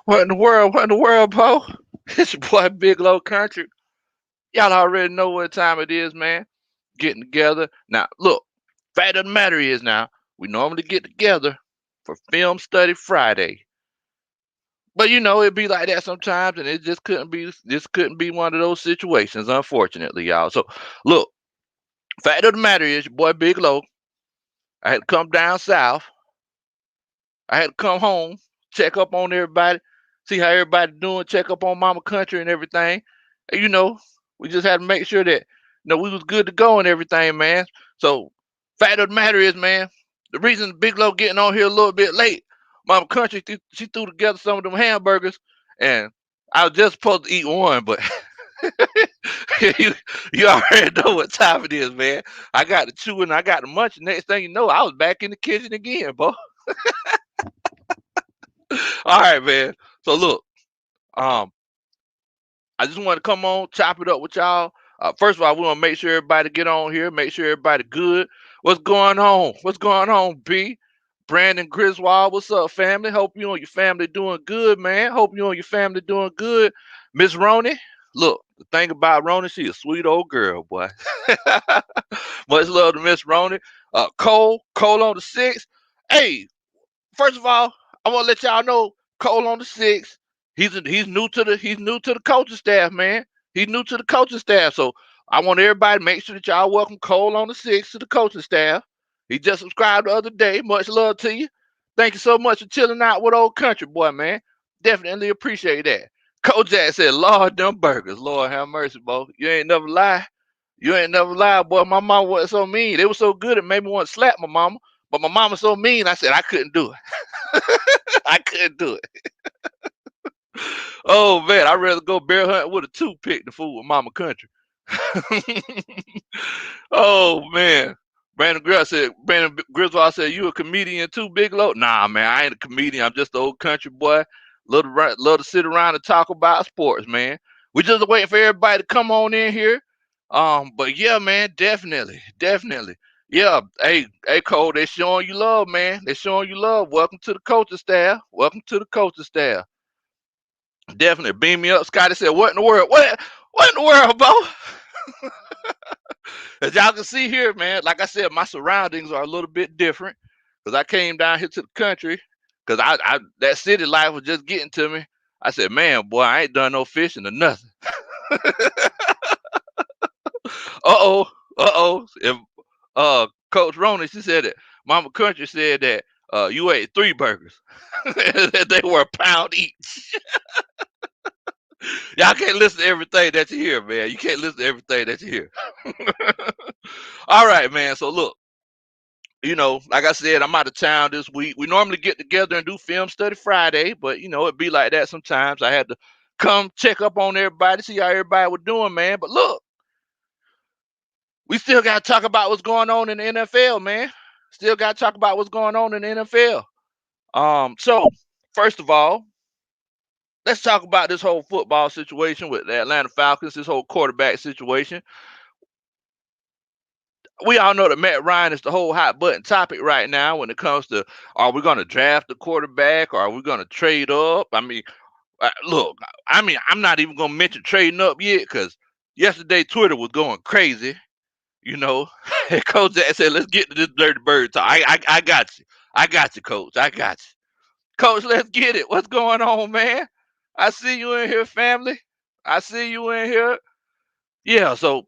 What in the world? What in the world, Bo? It's your boy Big Low Country. Y'all already know what time it is, man. Getting together. Now, look, fact of the matter is now, we normally get together for Film Study Friday. But it'd be like that sometimes, and it just couldn't be one of those situations, unfortunately, y'all. So look, fact of the matter is your boy Big Low. I had to come down south. I had to come home, check up on everybody, see how everybody doing, check up on Mama Country and everything. And, we just had to make sure that we was good to go and everything, man. So fact of the matter is, man, the reason Big Low getting on here a little bit late, Mama Country she threw together some of them hamburgers, and I was just supposed to eat one, but you, you already know what time it is, man. I got the chewing, I got the munching. Next thing you know, I was back in the kitchen again, boy. All right, man. So look, um, I just want to come on, chop it up with y'all. First of all, we want to make sure everybody get on here, make sure everybody good. What's going on? What's going on, B? Brandon Griswold, what's up, family? Hope you and your family doing good, man. Hope you and your family doing good. Miss Roney, look, the thing about Roney, she a sweet old girl, boy. Much love to Miss Roney. Cole on the six. Hey, first of all, I want to let y'all know Cole on the six. He's new to the coaching staff, man. He's new to the coaching staff, so I want everybody to make sure that y'all welcome Cole on the six to the coaching staff. He just subscribed the other day. Much love to you. Thank you so much for chilling out with old country boy, man. Definitely appreciate that. Coach Jack said, "Lord, them burgers, Lord have mercy, boy. You ain't never lie. You ain't never lie, boy. My mama wasn't so mean. They were so good it made me want to slap my mama. But my mama so mean, I said I couldn't do it. I couldn't do it. Oh man, I'd rather go bear hunting with a toothpick than fool with mama country. Oh man. Brandon Griswold said, "You a comedian too, Big Low?" Nah, man, I ain't a comedian. I'm just an old country boy. Love to sit around and talk about sports, man. We just waiting for everybody to come on in here. But yeah, man, definitely. Yeah, hey, Cole, they showing you love, man. They showing you love. Welcome to the coaching staff. Welcome to the coaching staff. Definitely beam me up. Scotty said, "What in the world? What in the world, Bo?" As y'all can see here, man, like I said, my surroundings are a little bit different because I came down here to the country because I that city life was just getting to me. I said, "Man, boy, I ain't done no fishing or nothing." Uh-oh, uh-oh. If Coach Roney, she said that Mama Country said that you ate 3 burgers. They were a pound each. Y'all can't listen to everything that you hear, man. You can't listen to everything that you hear. All right, man. So look, like I said, I'm out of town this week. We normally get together and do film study Friday, but it be like that sometimes. I had to come check up on everybody, see how everybody was doing, man. But look, we still got to talk about what's going on in the NFL, man. Still got to talk about what's going on in the NFL. So first of all, let's talk about this whole football situation with the Atlanta Falcons. This whole quarterback situation. We all know that Matt Ryan is the whole hot button topic right now when it comes to, are we going to draft the quarterback or are we going to trade up? I mean, look, I'm not even going to mention trading up yet because yesterday Twitter was going crazy. And Coach Jack said, "Let's get to this dirty bird talk." I got you. I got you, Coach. I got you. Coach, let's get it. What's going on, man? I see you in here, family. I see you in here. Yeah, so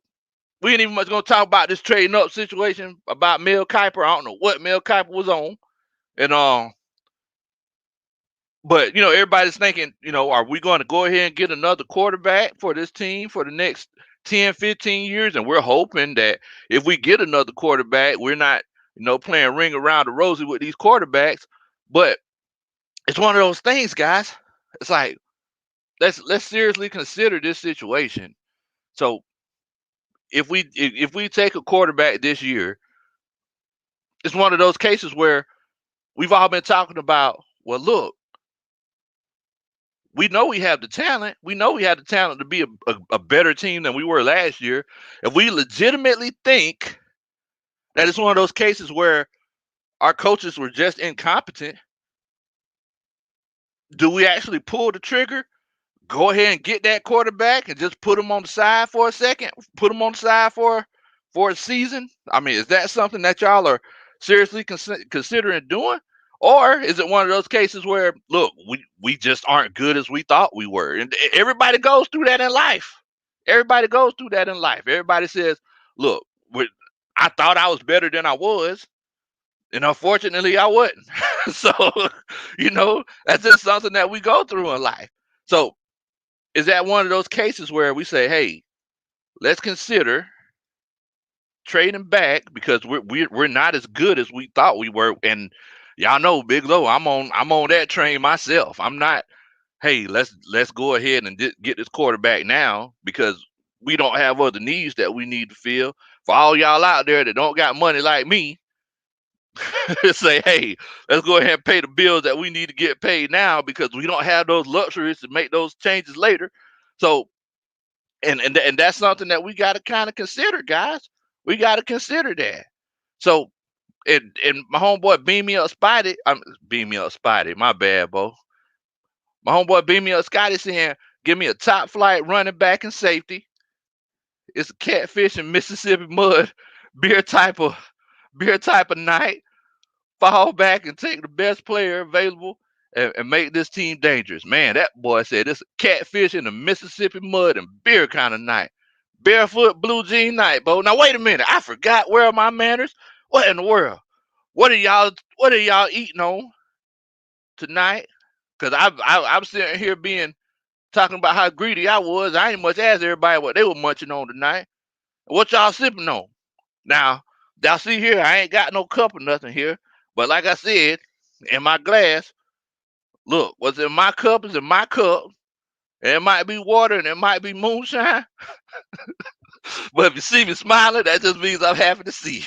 we ain't even much gonna talk about this trading up situation about Mel Kiper. I don't know what Mel Kiper was on. And but everybody's thinking, are we going to go ahead and get another quarterback for this team for the next 10, 15 years? And we're hoping that if we get another quarterback, we're not, playing ring around the rosy with these quarterbacks. But it's one of those things, guys. It's like let's seriously consider this situation. So if we take a quarterback this year, it's one of those cases where we've all been talking about, well, look, we know we have the talent. We know we have the talent to be a better team than we were last year. If we legitimately think that it's one of those cases where our coaches were just incompetent, Do we actually pull the trigger? Go ahead and get that quarterback and just put him on the side for a second? Put him on the side for a season? I mean, is that something that y'all are seriously considering doing? Or is it one of those cases where, look, we just aren't good as we thought we were? And everybody goes through that in life. Everybody goes through that in life. Everybody says, look, I thought I was better than I was. And unfortunately, I wasn't. So, that's just something that we go through in life. So, is that one of those cases where we say, hey, let's consider trading back because we're not as good as we thought we were? And y'all know, Big Low, I'm on that train myself. I'm not, hey, let's go ahead and get this quarterback now because we don't have other needs that we need to fill. For all y'all out there that don't got money like me, say, hey, let's go ahead and pay the bills that we need to get paid now because we don't have those luxuries to make those changes later. So, and that's something that we got to kind of consider, guys. We got to consider that. So, and my homeboy Beam Me Up Spidey, Beam Me Up Spidey, my bad, Bo. My homeboy Beam Me Up Scotty saying, give me a top flight running back and safety. It's a catfish in Mississippi mud, beer type of night. Fall back and take the best player available and make this team dangerous. Man, that boy said it's a catfish in the Mississippi mud and beer kind of night. Barefoot blue jean night, Bo. Now wait a minute. I forgot where are my manners? What in the world? What are y'all eating on tonight? Cause I'm sitting here talking about how greedy I was. I ain't much asked everybody what they were munching on tonight. What y'all sipping on? Now, y'all see here, I ain't got no cup or nothing here. But like I said, in my glass, look, what's in my cup is in my cup. And it might be water and it might be moonshine. But if you see me smiling, that just means I'm happy to see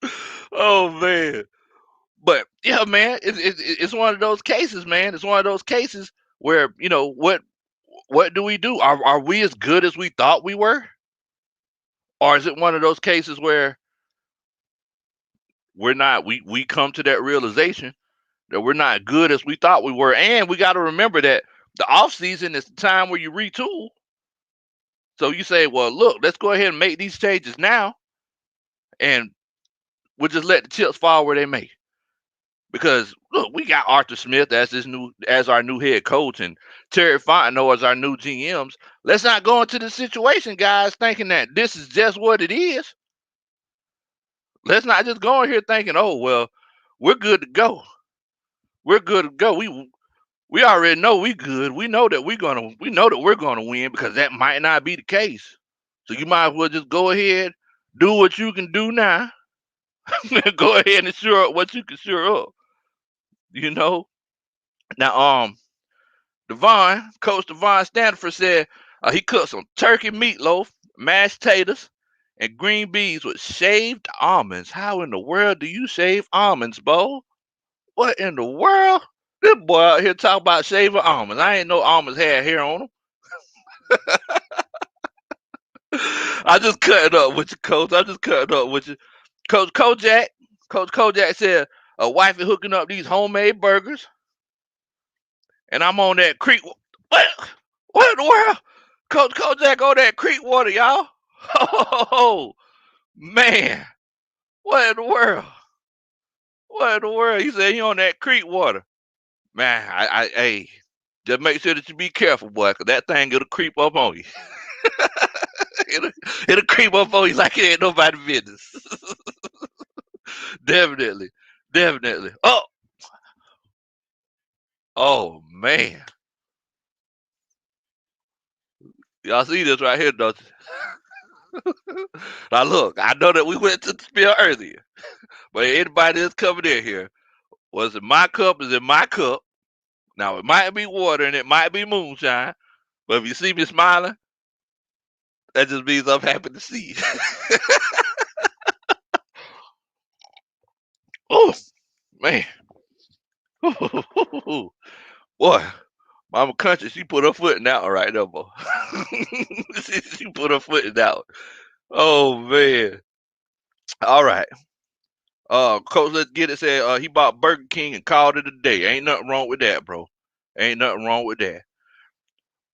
you. Oh, man. But yeah, man, it's one of those cases, man. It's one of those cases where, what do we do? Are we as good as we thought we were? Or is it one of those cases where we're not, we come to that realization that we're not good as we thought we were. And we got to remember that the off season is the time where you retool. So you say, well, look, let's go ahead and make these changes now, and we'll just let the chips fall where they may. Because look, we got Arthur Smith as our new head coach and Terry Fontenot as our new GMs. Let's not go into the situation, guys, thinking that this is just what it is. Let's not just go in here thinking, oh well, we're good to go. We're good to go. We already know we good. We know that we're gonna win because that might not be the case. So you might as well just go ahead, do what you can do now. Go ahead and sure up what you can sure up. You know. Now, Coach Devon Stanford said he cooked some turkey meatloaf, mashed potatoes, and green beans with shaved almonds. How in the world do you shave almonds, Bo? What in the world? This boy out here talking about shaving almonds. I ain't know almonds had hair on them. I just cut it up with you, Coach. I just cut it up with you. Coach Kojak. Coach Kojak said a wife is hooking up these homemade burgers. And I'm on that creek. What in the world? Coach Kojak on that creek water, y'all. Oh, man. What in the world? What in the world? He said he on that creek water. Man, hey, just make sure that you be careful, boy, because that thing it'll creep up on you. it'll creep up on you like it ain't nobody business. Definitely. Definitely. Oh, man. Y'all see this right here, don't you? Now, look, I know that we went to the spill earlier, but anybody that's coming in here, what's in my cup is in my cup. Now, it might be water and it might be moonshine, but if you see me smiling, that just means I'm happy to see you. Oh, man. Boy, Mama Country, she put her foot in that one right there, boy. She put her foot in that one. Oh, man. All right. Coach, let's get it. Said he bought Burger King and called it a day. Ain't nothing wrong with that, bro. Ain't nothing wrong with that.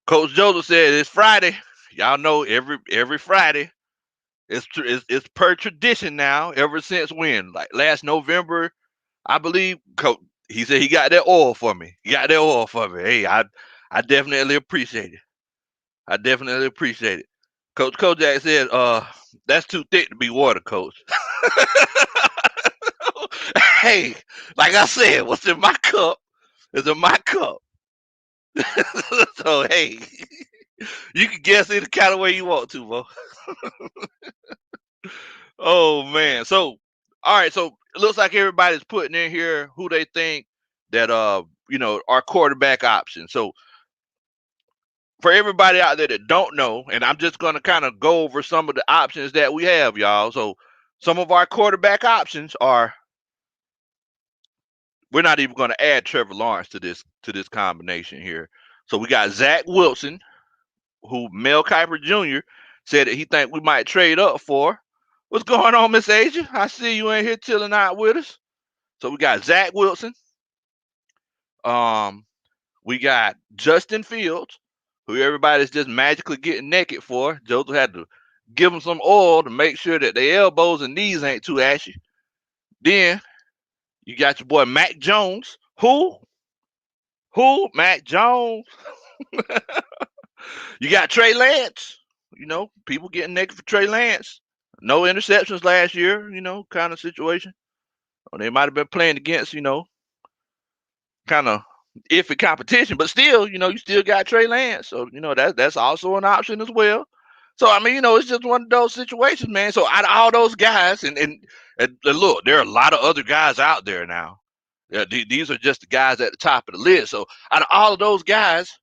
Coach Joseph said it's Friday. Y'all know every Friday. It's per tradition now. Ever since when? Like last November, I believe. Coach, he said he got that oil for me. He got that oil for me. Hey, I definitely appreciate it. I definitely appreciate it. Coach Kojak said, that's too thick to be water, coach. Hey, like I said, what's in my cup is in my cup. So hey, you can guess any kind of way you want to, bro. Oh man. So all right, so it looks like everybody's putting in here who they think that are quarterback options. So for everybody out there that don't know, and I'm just gonna kind of go over some of the options that we have, y'all. So some of our quarterback options are, we're not even gonna add TreavorLawerence to this combination here. So we got Zach Wilson, who Mel Kiper Jr. said that he think we might trade up for. What's going on, Miss Asia? I see you in here chilling out with us. So we got Zach Wilson. Um, we got Justin Fields, who everybody's just magically getting naked for. Joseph had to give them some oil to make sure that their elbows and knees ain't too ashy. Then you got your boy Mac Jones. Who? Who? Mac Jones. You got Trey Lance. People getting naked for Trey Lance. No interceptions last year, kind of situation. Or they might have been playing against, kind of iffy competition, but still, you still got Trey Lance. So, that's also an option as well. So, I mean, it's just one of those situations, man. So, out of all those guys, and look, there are a lot of other guys out there now. Yeah, these are just the guys at the top of the list. So, out of all of those guys,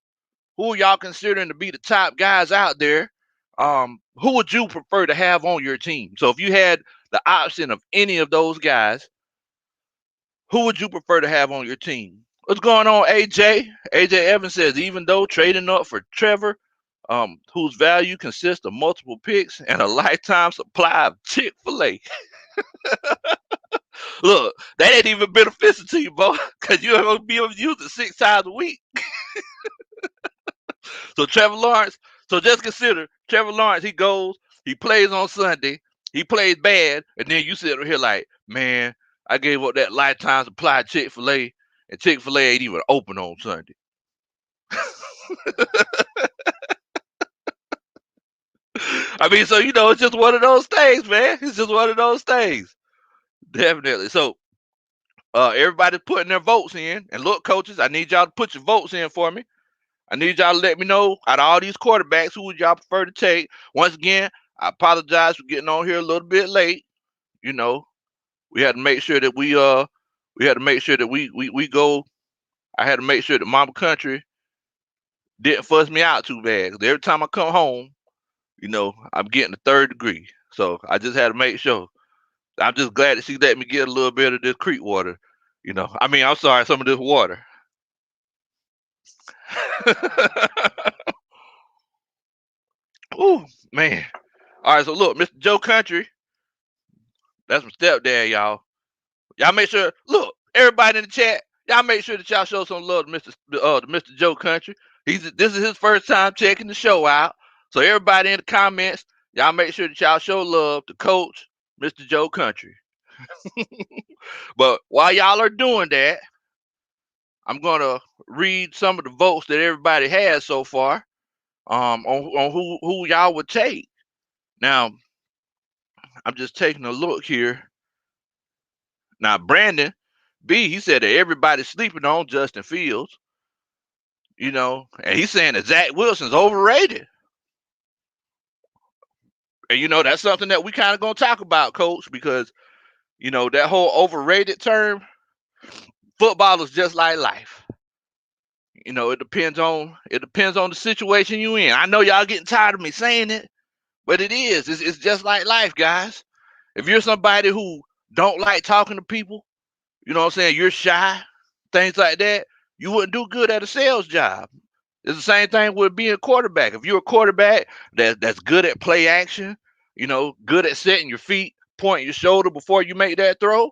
who are y'all considering to be the top guys out there? Who would you prefer to have on your team? So, if you had the option of any of those guys, who would you prefer to have on your team? What's going on, AJ? AJ Evans says, even though trading up for Trevor, whose value consists of multiple picks and a lifetime supply of Chick-fil-A. Look, that ain't even beneficial to you, bro, because you're going to be able to use it 6 times a week. So TreavorLawerence, so just consider TreavorLawerence, he plays on Sunday, he plays bad, and then you sit here like, man, I gave up that lifetime supply of Chick-fil-A, and Chick-fil-A ain't even open on Sunday. I mean, so it's just one of those things, man. It's just one of those things. Definitely. So everybody's putting their votes in. And look, coaches, I need y'all to put your votes in for me. I need y'all to let me know, out of all these quarterbacks, who would y'all prefer to take? Once again, I apologize for getting on here a little bit late. We had to make sure that we go. I had to make sure that Mama Country didn't fuss me out too bad. 'Cause every time I come home, I'm getting the 3rd degree. So I just had to make sure. I'm just glad that she let me get a little bit of this creek water. I mean, I'm sorry, some of this water. Ooh, man. All right, so look, Mr. Joe Country, that's my stepdad, y'all. Y'all make sure, look, everybody in the chat, y'all make sure that y'all show some love to Mr. Joe Country. This is his first time checking the show out. So everybody in the comments, y'all make sure that y'all show love to Coach Mr. Joe Country. But while y'all are doing that, I'm gonna read some of the votes that everybody has so far, on who y'all would take. Now, I'm just taking a look here. Now, Brandon B, he said that everybody's sleeping on Justin Fields. And he's saying that Zach Wilson's overrated. And that's something that we kind of gonna talk about, Coach, because that whole overrated term, football is just like life. It depends on the situation you in. I know y'all getting tired of me saying it, but it is. It's just like life, guys. If you're somebody who don't like talking to people, you know what I'm saying, you're shy, things like that, you wouldn't do good at a sales job. It's the same thing with being a quarterback. If you're a quarterback that's good at play action, good at setting your feet, pointing your shoulder before you make that throw,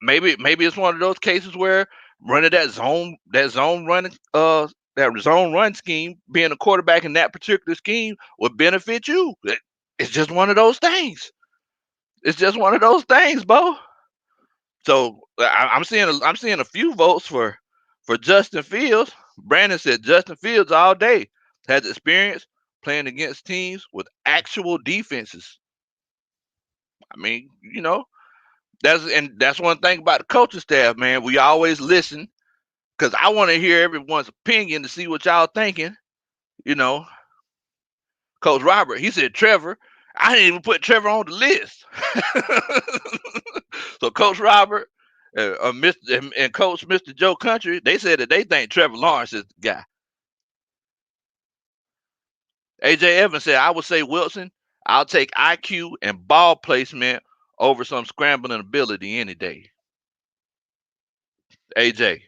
maybe it's one of those cases where running that zone running that zone run scheme, being a quarterback in that particular scheme would benefit you. It's just one of those things. It's just one of those things, Bo. So I'm seeing a few votes for Justin Fields. Brandon said Justin Fields all day has experience playing against teams with actual defenses. I mean, that's one thing about the coaching staff, man. We always listen because I want to hear everyone's opinion to see what y'all thinking. You know, Coach Robert, he said Trevor. I didn't even put Trevor on the list. So Coach Robert, Mr. and Coach Mr. Joe Country, they said that they think Trevor Lawrence is the guy. AJ Evans said, I would say Wilson. I'll take IQ and ball placement over some scrambling ability any day. AJ,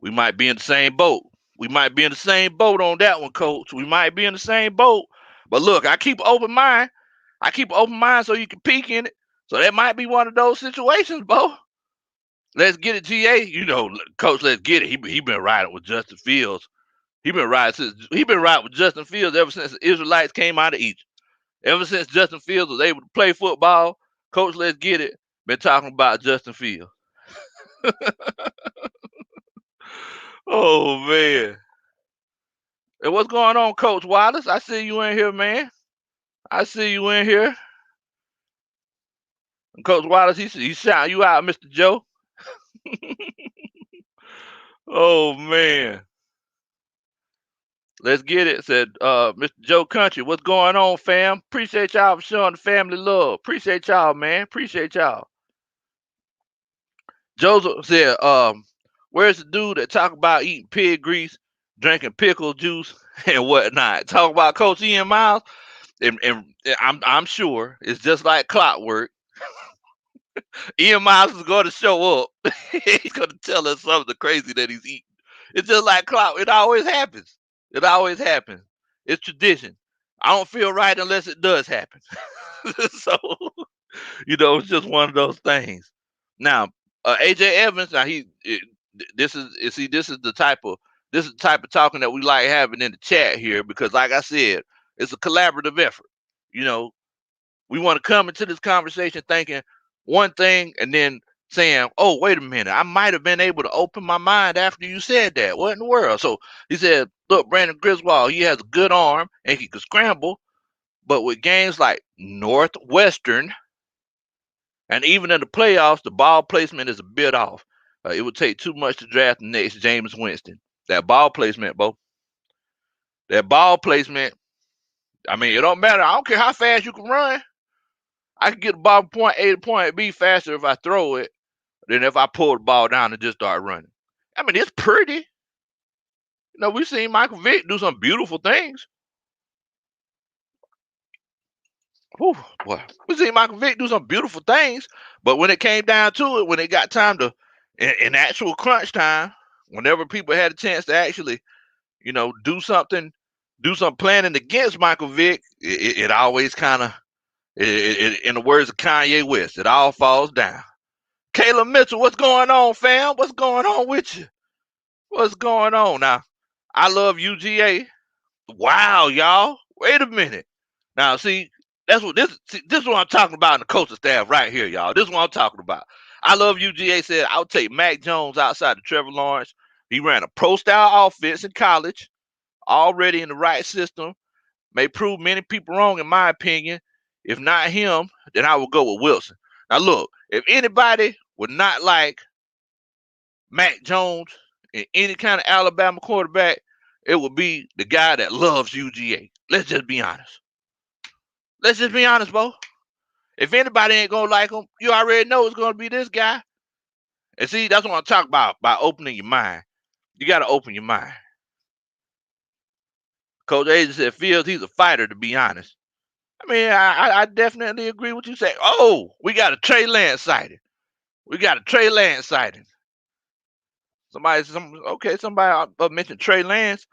we might be in the same boat. We might be in the same boat on that one, Coach. We might be in the same boat. But look, I keep open mind. I keep open mind so you can peek in it. So that might be one of those situations, Bo. Let's get it, GA. Coach, let's get it. He been riding with Justin Fields. He been riding with Justin Fields ever since the Israelites came out of Egypt. Ever since Justin Fields was able to play football, Coach, let's get it. Been talking about Justin Fields. Oh man. And what's going on, Coach Wallace? I see you in here, man. I see you in here. And Coach Wallace, he's shouting you out, Mr. Joe. Oh man. Let's get it, said Mr. Joe Country. What's going on, fam? Appreciate y'all for showing the family love. Appreciate y'all, man. Appreciate y'all. Joseph said, where's the dude that talk about eating pig grease, drinking pickle juice, and whatnot? Talk about Coach Ian Miles, and I'm sure it's just like clockwork. Ian Miles is going to show up. He's going to tell us something crazy that he's eating. It's just like clock. It always happens. It always happens. It's tradition. I don't feel right unless it does happen. So, it's just one of those things. Now, AJ Evans. Now this is the type of talking that we like having in the chat here because, like I said, it's a collaborative effort. We want to come into this conversation thinking one thing and then saying, oh, wait a minute, I might have been able to open my mind after you said that. What in the world? So he said, look, Brandon Griswold, he has a good arm and he could scramble, but with games like Northwestern and even in the playoffs, the ball placement is a bit off. It would take too much to draft the next Jameis Winston. That ball placement, Bo. That ball placement, I mean, it don't matter. I don't care how fast you can run. I can get the ball from point A to point B faster if I throw it than if I pull the ball down and just start running. I mean, it's pretty. We've seen Michael Vick do some beautiful things. Whew, boy. We've seen Michael Vick do some beautiful things, but when it came down to it, when it got time to, in actual crunch time, whenever people had a chance to actually, do some planning against Michael Vick, it always kind of, in the words of Kanye West, it all falls down. Kayla Mitchell, what's going on, fam? What's going on with you? What's going on now? I love UGA. Wow, y'all. Wait a minute. Now, see, this is what I'm talking about in the coaching staff right here, y'all. This is what I'm talking about. I love UGA said I'll take Mac Jones outside of Trevor Lawrence. He ran a pro-style offense in college, already in the right system. May prove many people wrong, in my opinion. If not him, then I will go with Wilson. Now, look, if anybody would not like Mac Jones and any kind of Alabama quarterback, it would be the guy that loves UGA. Let's just be honest. Let's just be honest, Bo. If anybody ain't gonna like him, you already know it's gonna be this guy. And see, that's what I'm talking about by opening your mind. You gotta open your mind. Coach A said Fields, he's a fighter, to be honest. I mean, I definitely agree with you say. Oh, we got a Trey Lance sighting. Somebody mentioned Trey Lance.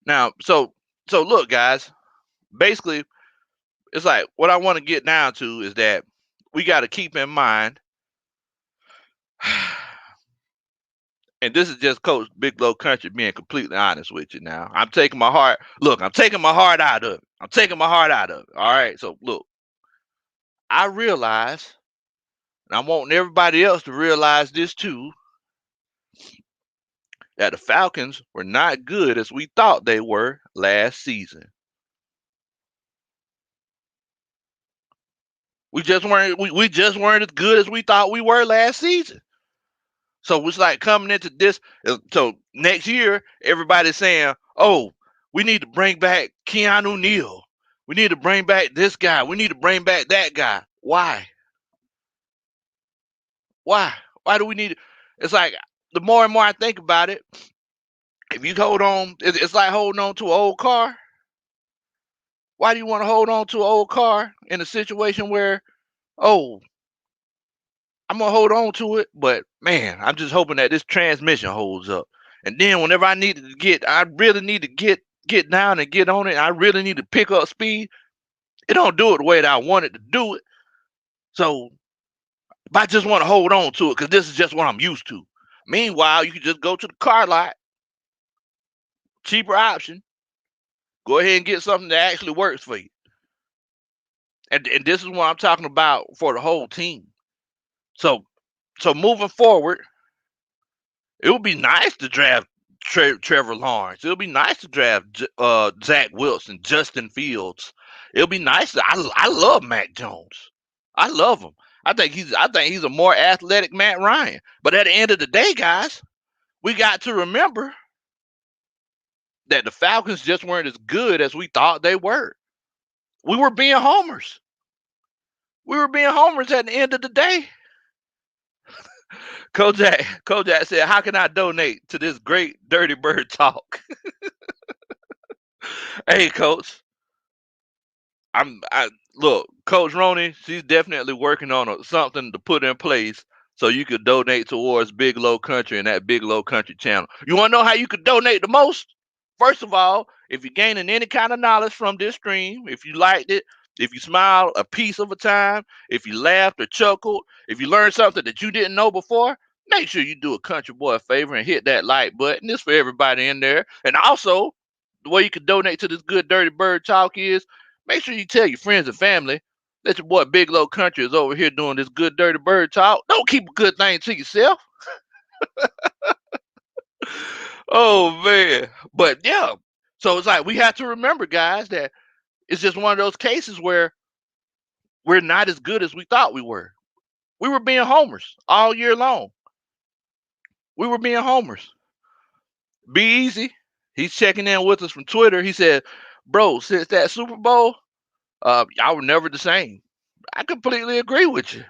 Now, so look, guys. Basically, it's like what I want to get down to is that we got to keep in mind, and this is just Coach Big Low Country being completely honest with you now. I'm taking my heart. Look, I'm taking my heart out of it. I'm taking my heart out of it. All right. So look, I realize, and I want everybody else to realize this too, that the Falcons were not good as we thought they were last season. We just weren't. We just weren't as good as we thought we were last season. So it's like coming into this. So next year, everybody's saying, "Oh, we need to bring back Keanu Neal. We need to bring back this guy. We need to bring back that guy." Why? Why? Why do we need it? It's like the more and more I think about it, if you hold on, it's like holding on to an old car. Why do you want to hold on to an old car in a situation where, oh, I'm gonna hold on to it, but man, I'm just hoping that this transmission holds up. And then whenever I really need to get down and get on it. I really need to pick up speed. It don't do it the way that I want it to do it. So if I just want to hold on to it, because this is just what I'm used to. Meanwhile, you can just go to the car lot, cheaper option. Go ahead and get something that actually works for you. And this is what I'm talking about for the whole team. So moving forward, it would be nice to draft Trevor Lawrence. It would be nice to draft Zach Wilson, Justin Fields. It would be nice. I love Mac Jones. I love him. I think he's a more athletic Matt Ryan. But at the end of the day, guys, we got to remember that the Falcons just weren't as good as we thought they were. We were being homers. We were being homers at the end of the day. Kojak said, "How can I donate to this great Dirty Bird talk?" Hey, Coach. I look, Coach Roney. She's definitely working on something to put in place so you could donate towards Big Low Country and that Big Low Country channel. You want to know how you could donate the most? First of all, if you're gaining any kind of knowledge from this stream, if you liked it, if you smiled a piece of a time, if you laughed or chuckled, if you learned something that you didn't know before, make sure you do a country boy a favor and hit that like button. This for everybody in there. And also, the way you can donate to this good Dirty Bird talk is make sure you tell your friends and family that your boy Big Low Country is over here doing this good Dirty Bird talk. Don't keep a good thing to yourself. Oh man. But yeah. So it's like we have to remember, guys, that it's just one of those cases where we're not as good as we thought we were. We were being homers all year long. We were being homers. Be easy. He's checking in with us from Twitter. He said, "Bro, since that Super Bowl, y'all were never the same." I completely agree with you.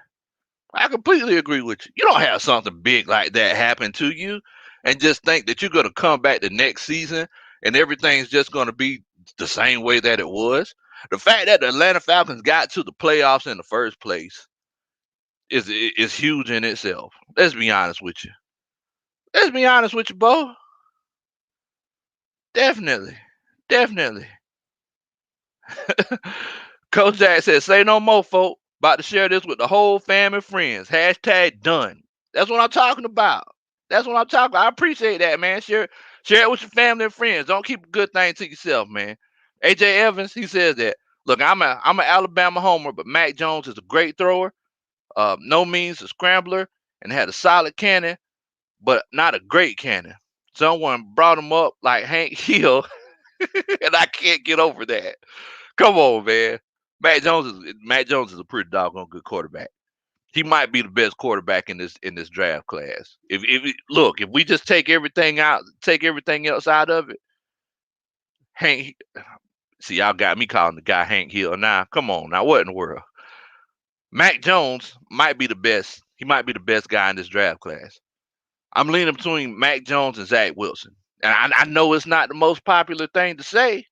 I completely agree with you. You don't have something big like that happen to you and just think that you're going to come back the next season and everything's just going to be the same way that it was. The fact that the Atlanta Falcons got to the playoffs in the first place is huge in itself. Let's be honest with you. Let's be honest with you, Bo. Definitely. Definitely. Coach Jack said, "Say no more, folk. About to share this with the whole fam and friends. Hashtag done." That's what I'm talking about. That's what I'm talking about. I appreciate that, man. Share it with your family and friends. Don't keep a good thing to yourself, man. AJ Evans, he says that. Look, I'm an Alabama homer, but Mac Jones is a great thrower. No means a scrambler, and had a solid cannon, but not a great cannon. Someone brought him up like Hank Hill, and I can't get over that. Come on, man. Mac Jones is a pretty doggone good quarterback. He might be the best quarterback in this draft class. If we just take everything else out of it, Hank. See, y'all got me calling the guy Hank Hill. Now, come on, now what in the world? Mac Jones might be the best. He might be the best guy in this draft class. I'm leaning between Mac Jones and Zach Wilson, and I know it's not the most popular thing to say.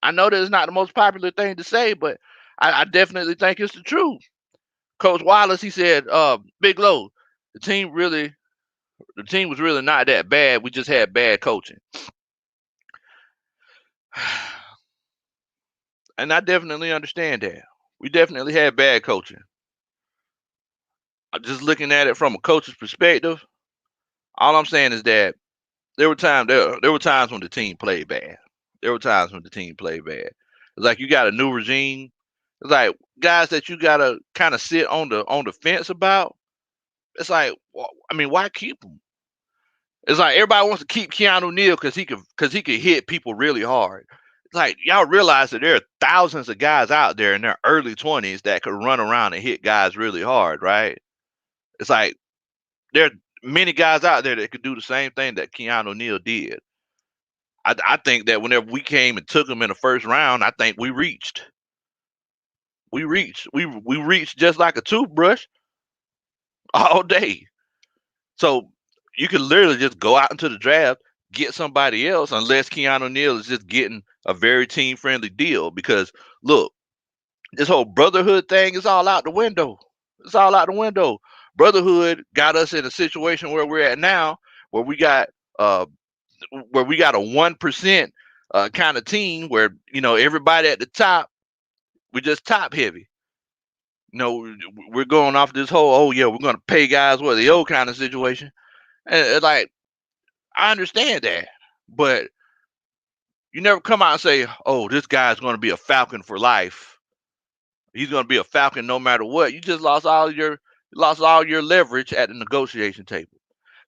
I know that it's not the most popular thing to say, but I definitely think it's the truth. Coach Wallace, he said, "Big Low, the team was really not that bad. We just had bad coaching." And I definitely understand that. We definitely had bad coaching. Just looking at it from a coach's perspective, all I'm saying is that there were times when the team played bad. There were times when the team played bad. It's like you got a new regime. It's like guys that you gotta kind of sit on the fence about. It's like, I mean, why keep them? It's like everybody wants to keep Keanu Neal because he could hit people really hard. It's like y'all realize that there are thousands of guys out there in their early 20s that could run around and hit guys really hard, right? It's like there are many guys out there that could do the same thing that Keanu Neal did. I think that whenever we came and took him in the first round, I think we reached. We reached just like a toothbrush all day. So you could literally just go out into the draft, get somebody else, unless Keanu Neal is just getting a very team friendly deal. Because look, this whole brotherhood thing is all out the window. It's all out the window. Brotherhood got us in a situation where we're at now, where we got uh a 1% kind of team where everybody at the top, we're just top heavy. We're going off this whole, oh yeah, we're gonna pay guys what the old kind of situation. And like, I understand that, but you never come out and say, oh, this guy's gonna be a Falcon for life. He's gonna be a Falcon no matter what. You just lost all your leverage at the negotiation table.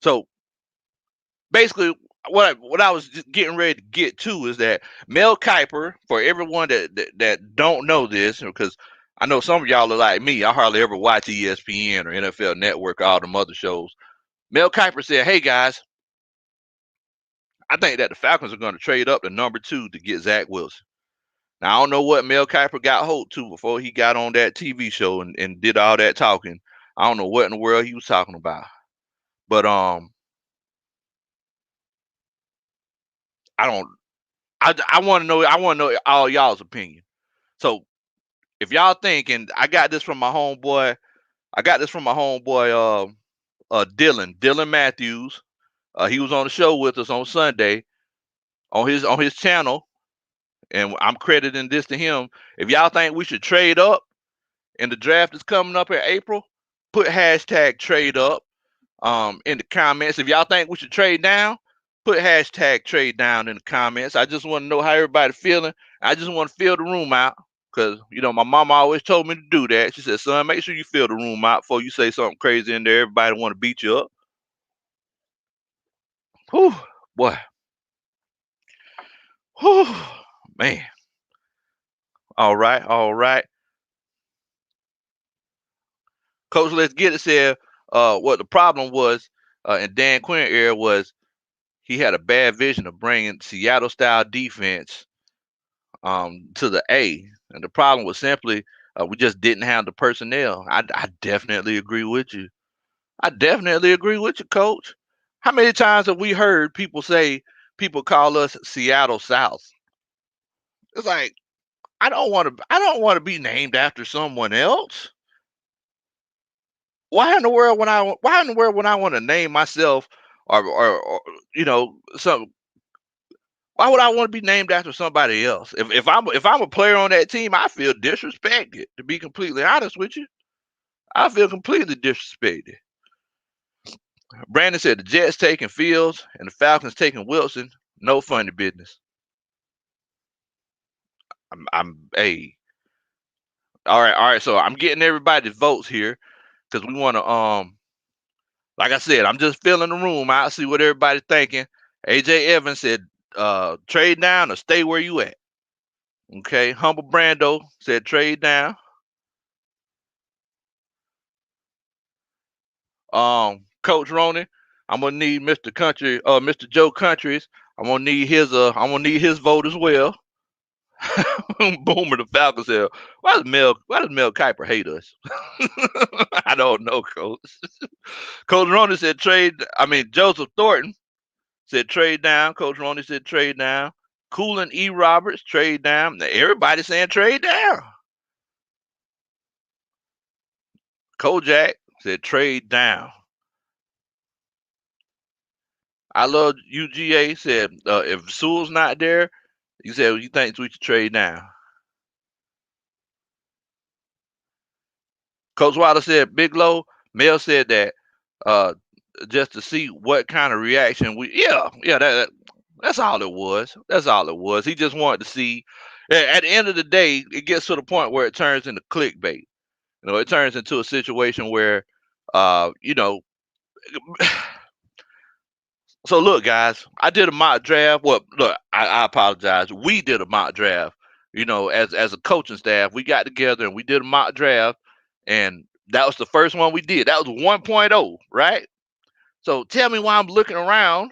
So basically, what I was just getting ready to get to is that Mel Kiper, for everyone that don't know this, because I know some of y'all are like me, I hardly ever watch ESPN or NFL Network or all them other shows. Mel Kiper said, hey guys, I think that the Falcons are going to trade up to number 2 to get Zach Wilson. Now, I don't know what Mel Kiper got hold to before he got on that TV show and did all that talking. I don't know what in the world he was talking about. But I don't I want to know all y'all's opinion. So if y'all think, and I got this from my homeboy, Dylan Matthews. He was on the show with us on Sunday on his channel, and I'm crediting this to him. If y'all think we should trade up and the draft is coming up in April, put hashtag trade up in the comments. If y'all think we should trade down, put hashtag trade down in the comments. I just want to know how everybody feeling. I just want to fill the room out because my mama always told me to do that. She said, son, make sure you fill the room out before you say something crazy in there. Everybody want to beat you up. Whew, boy. Whew, man. All right, all right. Coach, let's get it. Said what the problem was in Dan Quinn era was he had a bad vision of bringing Seattle style defense to the A, and the problem was simply we just didn't have the personnel. I definitely agree with you. I definitely agree with you, Coach. How many times have we heard people call us Seattle South? It's like I don't want to be named after someone else. Why in the world when I want to name myself or some why would I want to be named after somebody else? If I'm a player on that team, I feel disrespected. To be completely honest with you, I feel completely disrespected. Brandon said the Jets taking Fields and the Falcons taking Wilson. No funny business. Hey, all right. So I'm getting everybody's votes here because we want to like I said, I'm just filling the room out, see what everybody's thinking. AJ Evans said trade down or stay where you at. Okay, Humble Brando said trade down. Coach Roney, I'm gonna need Mr. Joe Countries. I'm gonna need his vote as well. Boomer the Falcons said, why does Mel Kiper hate us? I don't know, Coach. Coach Roney said Joseph Thornton said trade down. Coach Roney said trade down. Coolin E. Roberts, trade down. Now, everybody saying trade down. Kojak said trade down. I love UGA said if Sewell's not there, he said he thinks we should trade down. Coach Wilder said, Big Low. Mel said that uh, just to see what kind of reaction we. Yeah, that's all it was. That's all it was. He just wanted to see. At the end of the day, it gets to the point where it turns into clickbait. It turns into a situation where, you know, so look, guys, I did a mock draft. Well, look, I apologize. We did a mock draft. As a coaching staff, we got together and we did a mock draft, and that was the first one we did. That was 1.0, right? So tell me why I'm looking around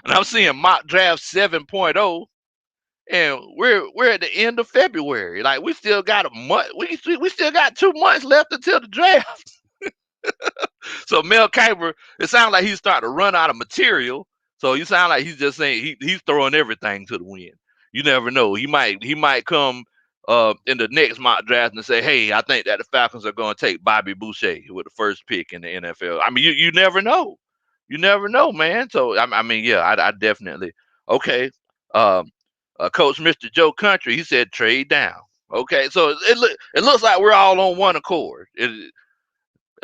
and I'm seeing mock draft 7.0, and we're at the end of February. Like we still got a month. We still got 2 months left until the draft. So Mel Kiper, it sounds like he's starting to run out of material. So you sound like he's just saying he's throwing everything to the wind. You never know. He might come in the next mock draft and say, "Hey, I think that the Falcons are going to take Bobby Boucher with the first pick in the NFL." I mean, you never know. You never know, man. So I mean, yeah, I definitely okay. Um, Coach Mr. Joe Country, he said trade down. Okay, so it looks like we're all on one accord. It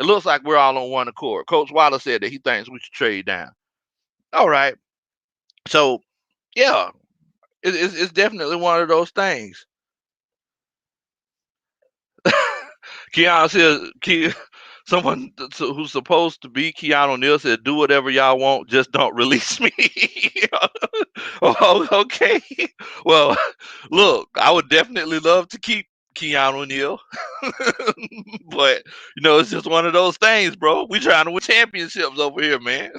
looks like we're all on one accord. Coach Waller said that he thinks we should trade down. All right. So, yeah, it's definitely one of those things. Keanu says, someone who's supposed to be Keanu Neal said, do whatever y'all want, just don't release me. Oh, okay. Well, look, I would definitely love to keep Keanu Neal. But, it's just one of those things, bro. We trying to win championships over here, man.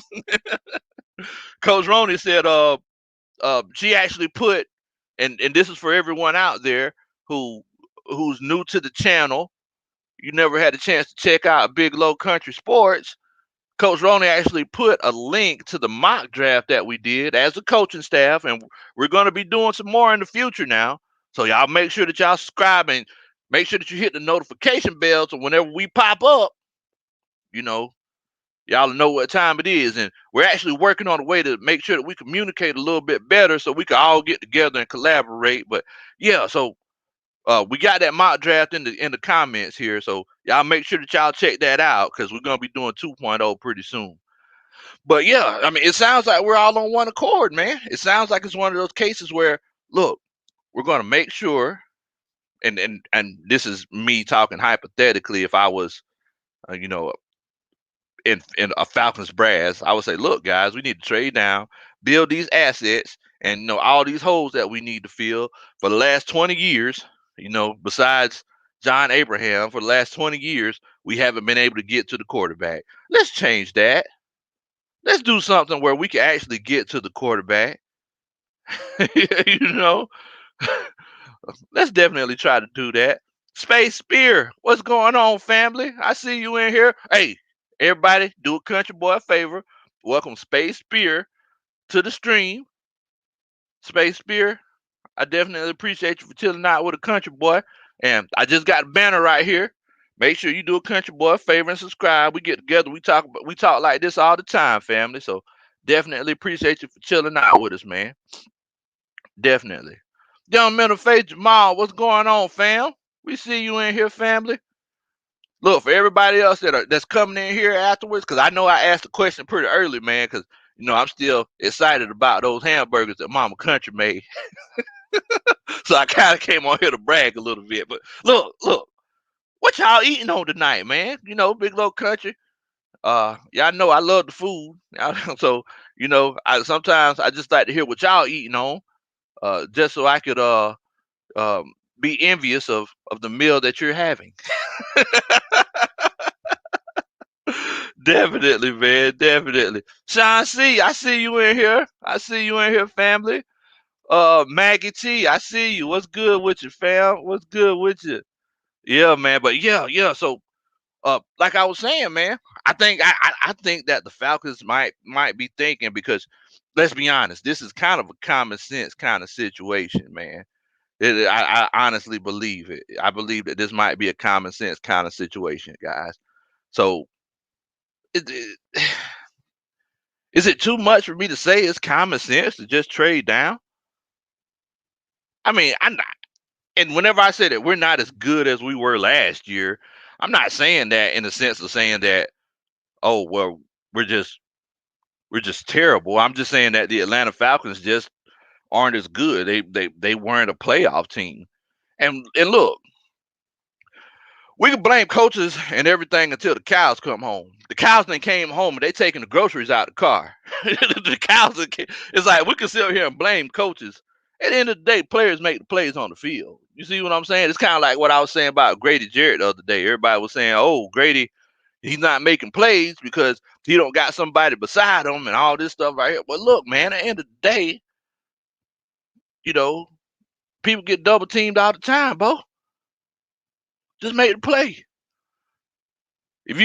Coach Roney said, she actually put, and this is for everyone out there who's new to the channel. You never had a chance to check out Big Low Country Sports. Coach Roney actually put a link to the mock draft that we did as a coaching staff, and we're going to be doing some more in the future now. So y'all make sure that y'all subscribe and make sure that you hit the notification bell so whenever we pop up, you know, y'all know what time it is. And we're actually working on a way to make sure that we communicate a little bit better so we can all get together and collaborate. But yeah, so we got that mock draft in the comments here. So y'all make sure that y'all check that out because we're gonna be doing 2.0 pretty soon. But yeah, I mean, it sounds like we're all on one accord, man. It sounds like it's one of those cases where, look, we're gonna make sure, and this is me talking hypothetically. If I was, in a Falcons brass, I would say, look, guys, we need to trade down, build these assets, and all these holes that we need to fill for the last 20 years. Besides John Abraham, for the last 20 years, we haven't been able to get to the quarterback. Let's change that. Let's do something where we can actually get to the quarterback. you know, let's definitely try to do that. Space Spear, what's going on, family? I see you in here. Hey, everybody, do a country boy a favor. Welcome Space Spear to the stream. Space Spear, I definitely appreciate you for chilling out with a country boy. And I just got a banner right here. Make sure you do a country boy a favor and subscribe. We get together. We talk like this all the time, family. So definitely appreciate you for chilling out with us, man. Definitely. Young Mental Faith Jamal, what's going on, fam? We see you in here, family. Look, for everybody else that's coming in here afterwards, because I know I asked the question pretty early, man, because I'm still excited about those hamburgers that Mama Country made. So I kind of came on here to brag a little bit. But look, what y'all eating on tonight, man? Big Low Country. Y'all know I love the food. So, sometimes I just like to hear what y'all eating on, just so I could be envious of the meal that you're having. Definitely, man. Definitely. Sean C, I see you in here. I see you in here, family. Maggie T, I see you. What's good with you, fam? What's good with you? Yeah, man. But yeah. So, like I was saying, man, I think that the Falcons might be thinking, because let's be honest, this is kind of a common sense kind of situation, man. I honestly believe it. I believe that this might be a common sense kind of situation, guys. So, it, is it too much for me to say it's common sense to just trade down? I mean, And whenever I say that we're not as good as we were last year, I'm not saying that in the sense of saying that, oh well, we're just we're just terrible. I'm just saying that the Atlanta Falcons just aren't as good. They weren't a playoff team. And look, we can blame coaches and everything until the cows come home. The cows then came home and they taking the groceries out the car. The cows, it's like we can sit here and blame coaches. At the end of the day, players make the plays on the field. You see what I'm saying? It's kind of like what I was saying about Grady Jarrett the other day. Everybody was saying, "Oh, Grady, he's not making plays because he don't got somebody beside him and all this stuff right here." But look, man, at the end of the day, you know, people get double teamed all the time, bro. Just make the play. If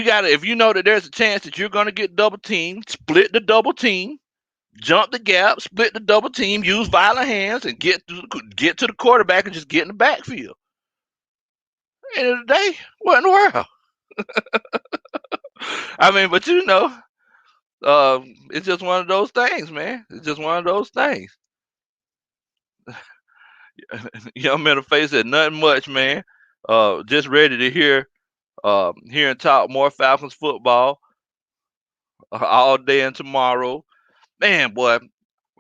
you know that there's a chance that you're gonna get double teamed, split the double team, jump the gap, split the double team, use violent hands, and get to the quarterback and just get in the backfield. At the end of the day, what in the world? I mean, but it's just one of those things, man. It's just one of those things. Young man face said nothing much, man. Just ready to hear and talk more Falcons football all day and tomorrow. Man, boy,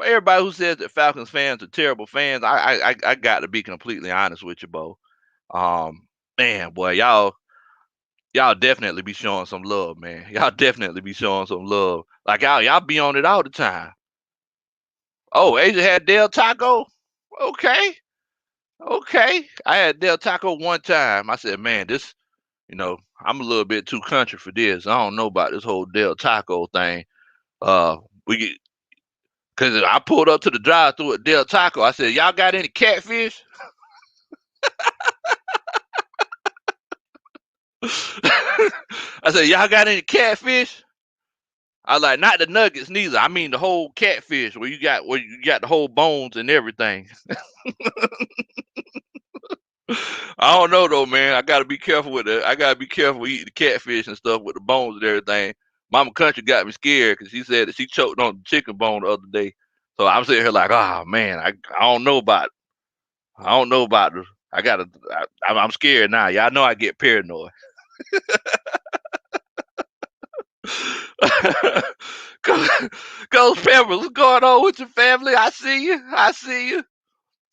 everybody who says that Falcons fans are terrible fans, I got to be completely honest with you, Bo. Man, boy, y'all definitely be showing some love, man. Y'all definitely be showing some love. Like y'all be on it all the time. Oh, Asia had Del Taco. Okay, okay. I had Del Taco one time. I said, man, this, I'm a little bit too country for this. I don't know about this whole Del Taco thing. We get Cause I pulled up to the drive-through at Del Taco. I said, "Y'all got any catfish?" I said, "Y'all got any catfish?" I was like, not the nuggets neither. I mean the whole catfish where you got the whole bones and everything. I don't know though, man. I gotta be careful with it. I gotta be careful with eating the catfish and stuff with the bones and everything. Mama Country got me scared because she said that she choked on the chicken bone the other day. So I'm sitting here like, oh man, I don't know about it. I don't know about this. I'm scared now. Y'all know I get paranoid. Ghost Pepper, what's going on with your family? I see you. I see you.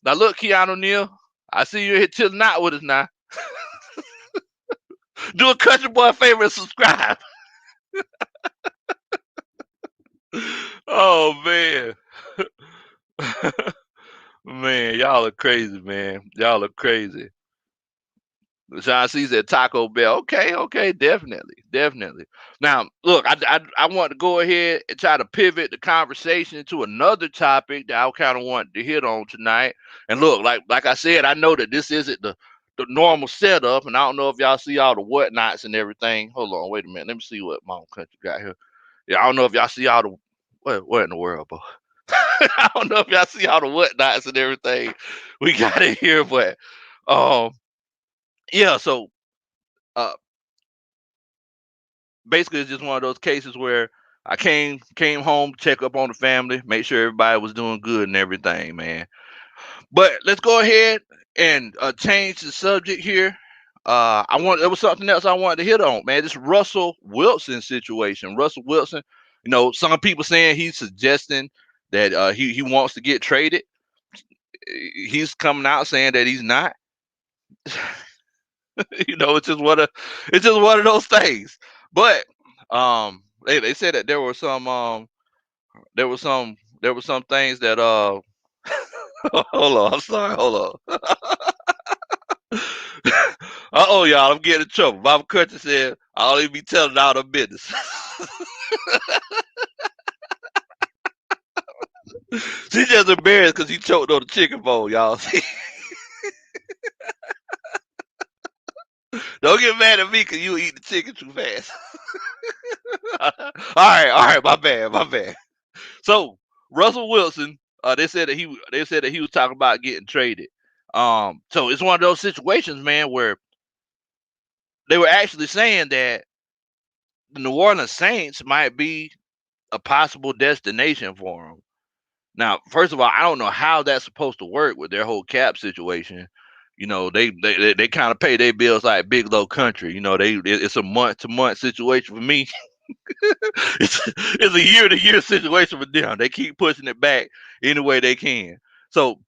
Now look, Keanu Neal, I see you here chilling out with us now. Do a country boy favor and subscribe. Oh man. Man, y'all are crazy, man. Y'all are crazy. Sean C said Taco Bell. Okay, okay, definitely, definitely. Now, look, I want to go ahead and try to pivot the conversation to another topic that I kind of want to hit on tonight. And look, like I said, I know that this isn't the normal setup, and I don't know if y'all see all the whatnots and everything. Hold on, wait a minute. Let me see what Mom Country got here. Yeah, I don't know if y'all see all the what in the world, bro. I don't know if y'all see all the whatnots and everything we got in here, but um, yeah. So uh, basically it's just one of those cases where I came home, check up on the family, make sure everybody was doing good and everything, man. But let's go ahead and change the subject here. There was something else I wanted to hit on, man. This Russell Wilson situation. Russell Wilson, some people saying he's suggesting that he wants to get traded. He's coming out saying that he's not. It's just one of those things. But they said that there were some things that hold on, I'm sorry, hold on. Uh-oh, y'all, I'm getting in trouble. Mama Country said I'll even be telling all the business. She just embarrassed because he choked on the chicken bone, y'all. Don't get mad at me because you eat the chicken too fast. All right, my bad, my bad. So Russell Wilson, they said that he was talking about getting traded. So it's one of those situations, man, where they were actually saying that the New Orleans Saints might be a possible destination for him. Now, first of all, I don't know how that's supposed to work with their whole cap situation. They kind of pay their bills like big low country. It's a month to month situation for me. It's a year to year situation for them. They keep pushing it back any way they can. So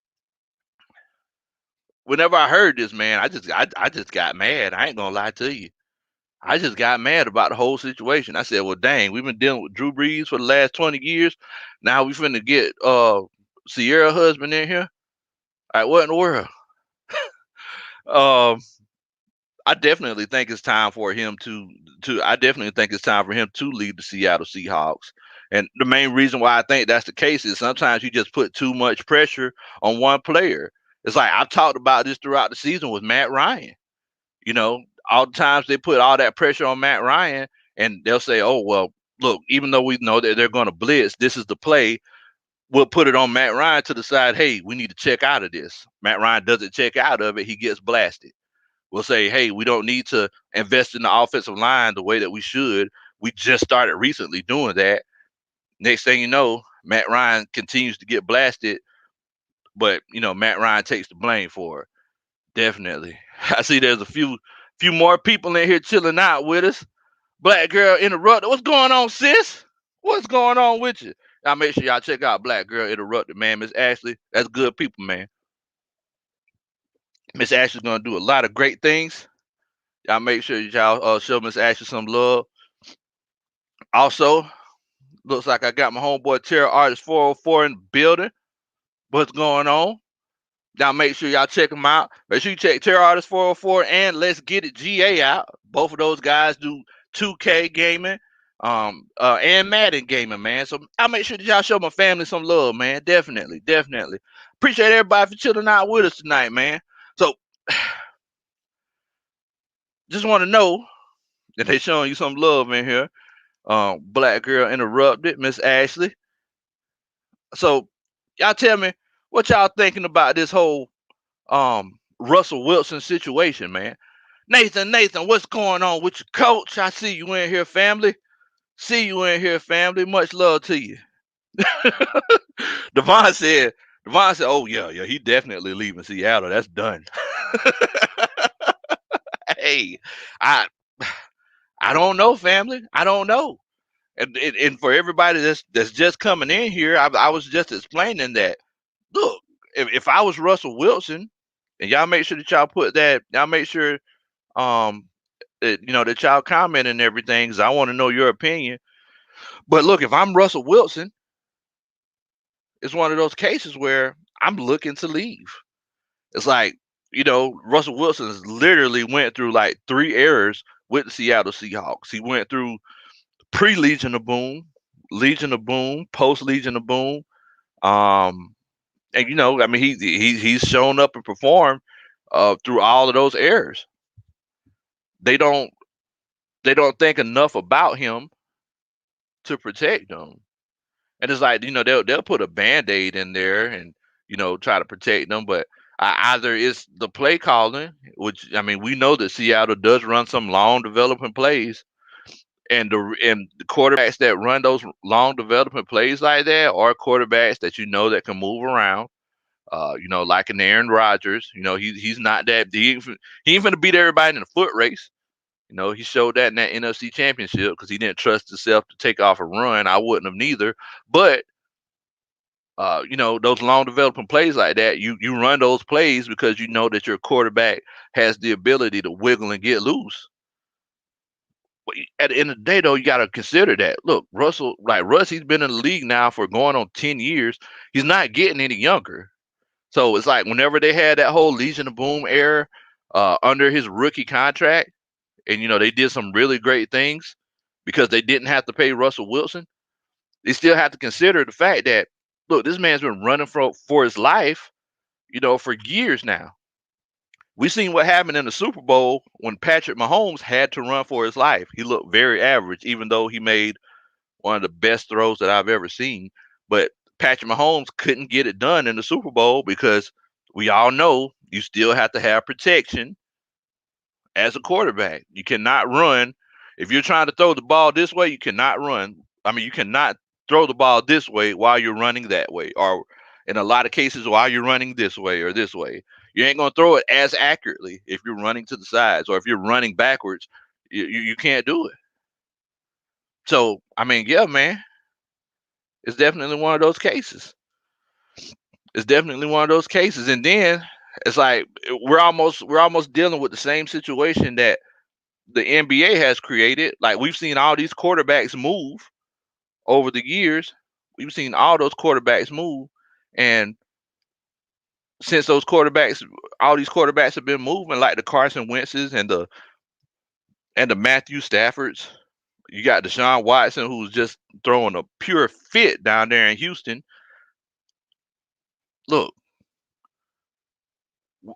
whenever I heard this, man, I just got mad. I ain't gonna lie to you. I just got mad about the whole situation. I said, well, dang, we've been dealing with Drew Brees for the last 20 years. Now we finna get Sierra husband in here. All right, what in the world? Um, I definitely think it's time for him to I definitely think it's time for him to lead the Seattle Seahawks. And the main reason why I think that's the case is sometimes you just put too much pressure on one player. It's like I've talked about this throughout the season with Matt Ryan. You know, all the times they put all that pressure on Matt Ryan and they'll say, oh, well, look, even though we know that they're going to blitz, this is the play. We'll put it on Matt Ryan to decide, hey, we need to check out of this. Matt Ryan doesn't check out of it. He gets blasted. We'll say, hey, we don't need to invest in the offensive line the way that we should. We just started recently doing that. Next thing you know, Matt Ryan continues to get blasted, but Matt Ryan takes the blame for it. Definitely. I see there's a few more people in here chilling out with us. Black Girl Interrupted. What's going on, sis? What's going on with you? Y'all make sure y'all check out Black Girl Interrupted, man. Miss Ashley, that's good people, man. Miss Ashley's gonna do a lot of great things. Y'all make sure y'all show Miss Ashley some love. Also, looks like I got my homeboy Terror Artist 404 in the building. What's going on? Y'all make sure y'all check them out. Make sure you check Terror Artist 404 and Let's Get It GA out. Both of those guys do 2K gaming, and Madden gaming, man. So I'll make sure that y'all show my family some love, man. Definitely, definitely. Appreciate everybody for chilling out with us tonight, man. So just want to know that they showing you some love in here. Black Girl Interrupted, Miss Ashley. So y'all tell me what y'all thinking about this whole Russell Wilson situation, man. Nathan, what's going on with your coach? I see you in here, family. See you in here, family. Much love to you. Devon said, oh yeah, he definitely leaving Seattle. That's done. Hey, I don't know, family. I don't know. And for everybody that's just coming in here, I was just explaining that. Look, if I was Russell Wilson, and y'all make sure that y'all put that, y'all make sure that y'all comment and everything, because I want to know your opinion. But look, if I'm Russell Wilson, it's one of those cases where I'm looking to leave. It's like, Russell Wilson literally went through like 3 errors with the Seattle Seahawks. He went through pre-Legion of Boom, Legion of Boom, post-Legion of Boom. And I mean, he's shown up and performed through all of those errors. They don't think enough about him to protect them. And it's like, they'll put a Band-Aid in there and, try to protect them. But either it's the play calling, which, I mean, we know that Seattle does run some long developing plays. And the quarterbacks that run those long development plays like that are quarterbacks that that can move around. Like an Aaron Rodgers. He's not that. He ain't finna beat everybody in a foot race. He showed that in that NFC Championship because he didn't trust himself to take off a run. I wouldn't have neither. But those long developing plays like that, you run those plays because you know that your quarterback has the ability to wiggle and get loose. But at the end of the day, though, you got to consider that. Look, Russ, he's been in the league now for going on 10 years. He's not getting any younger. So it's like whenever they had that whole Legion of Boom era under his rookie contract, and they did some really great things because they didn't have to pay Russell Wilson. They still have to consider the fact that, look, this man's been running for his life, for years now. We seen what happened in the Super Bowl when Patrick Mahomes had to run for his life. He looked very average, even though he made one of the best throws that I've ever seen. But Patrick Mahomes couldn't get it done in the Super Bowl because we all know you still have to have protection as a quarterback. You cannot run. If you're trying to throw the ball this way, you cannot run. I mean, you cannot throw the ball this way while you're running that way, or in a lot of cases while you're running this way or this way. You ain't gonna throw it as accurately if you're running to the sides, or if you're running backwards. You can't do it. So I mean, yeah, man, it's definitely one of those cases. It's definitely one of those cases. And then it's like we're almost dealing with the same situation that the NBA has created. Like we've seen all these quarterbacks move over the years. We've seen all those quarterbacks move, and since all these quarterbacks have been moving, like the Carson Wentz's and the Matthew Staffords. You got Deshaun Watson, who's just throwing a pure fit down there in Houston. Look,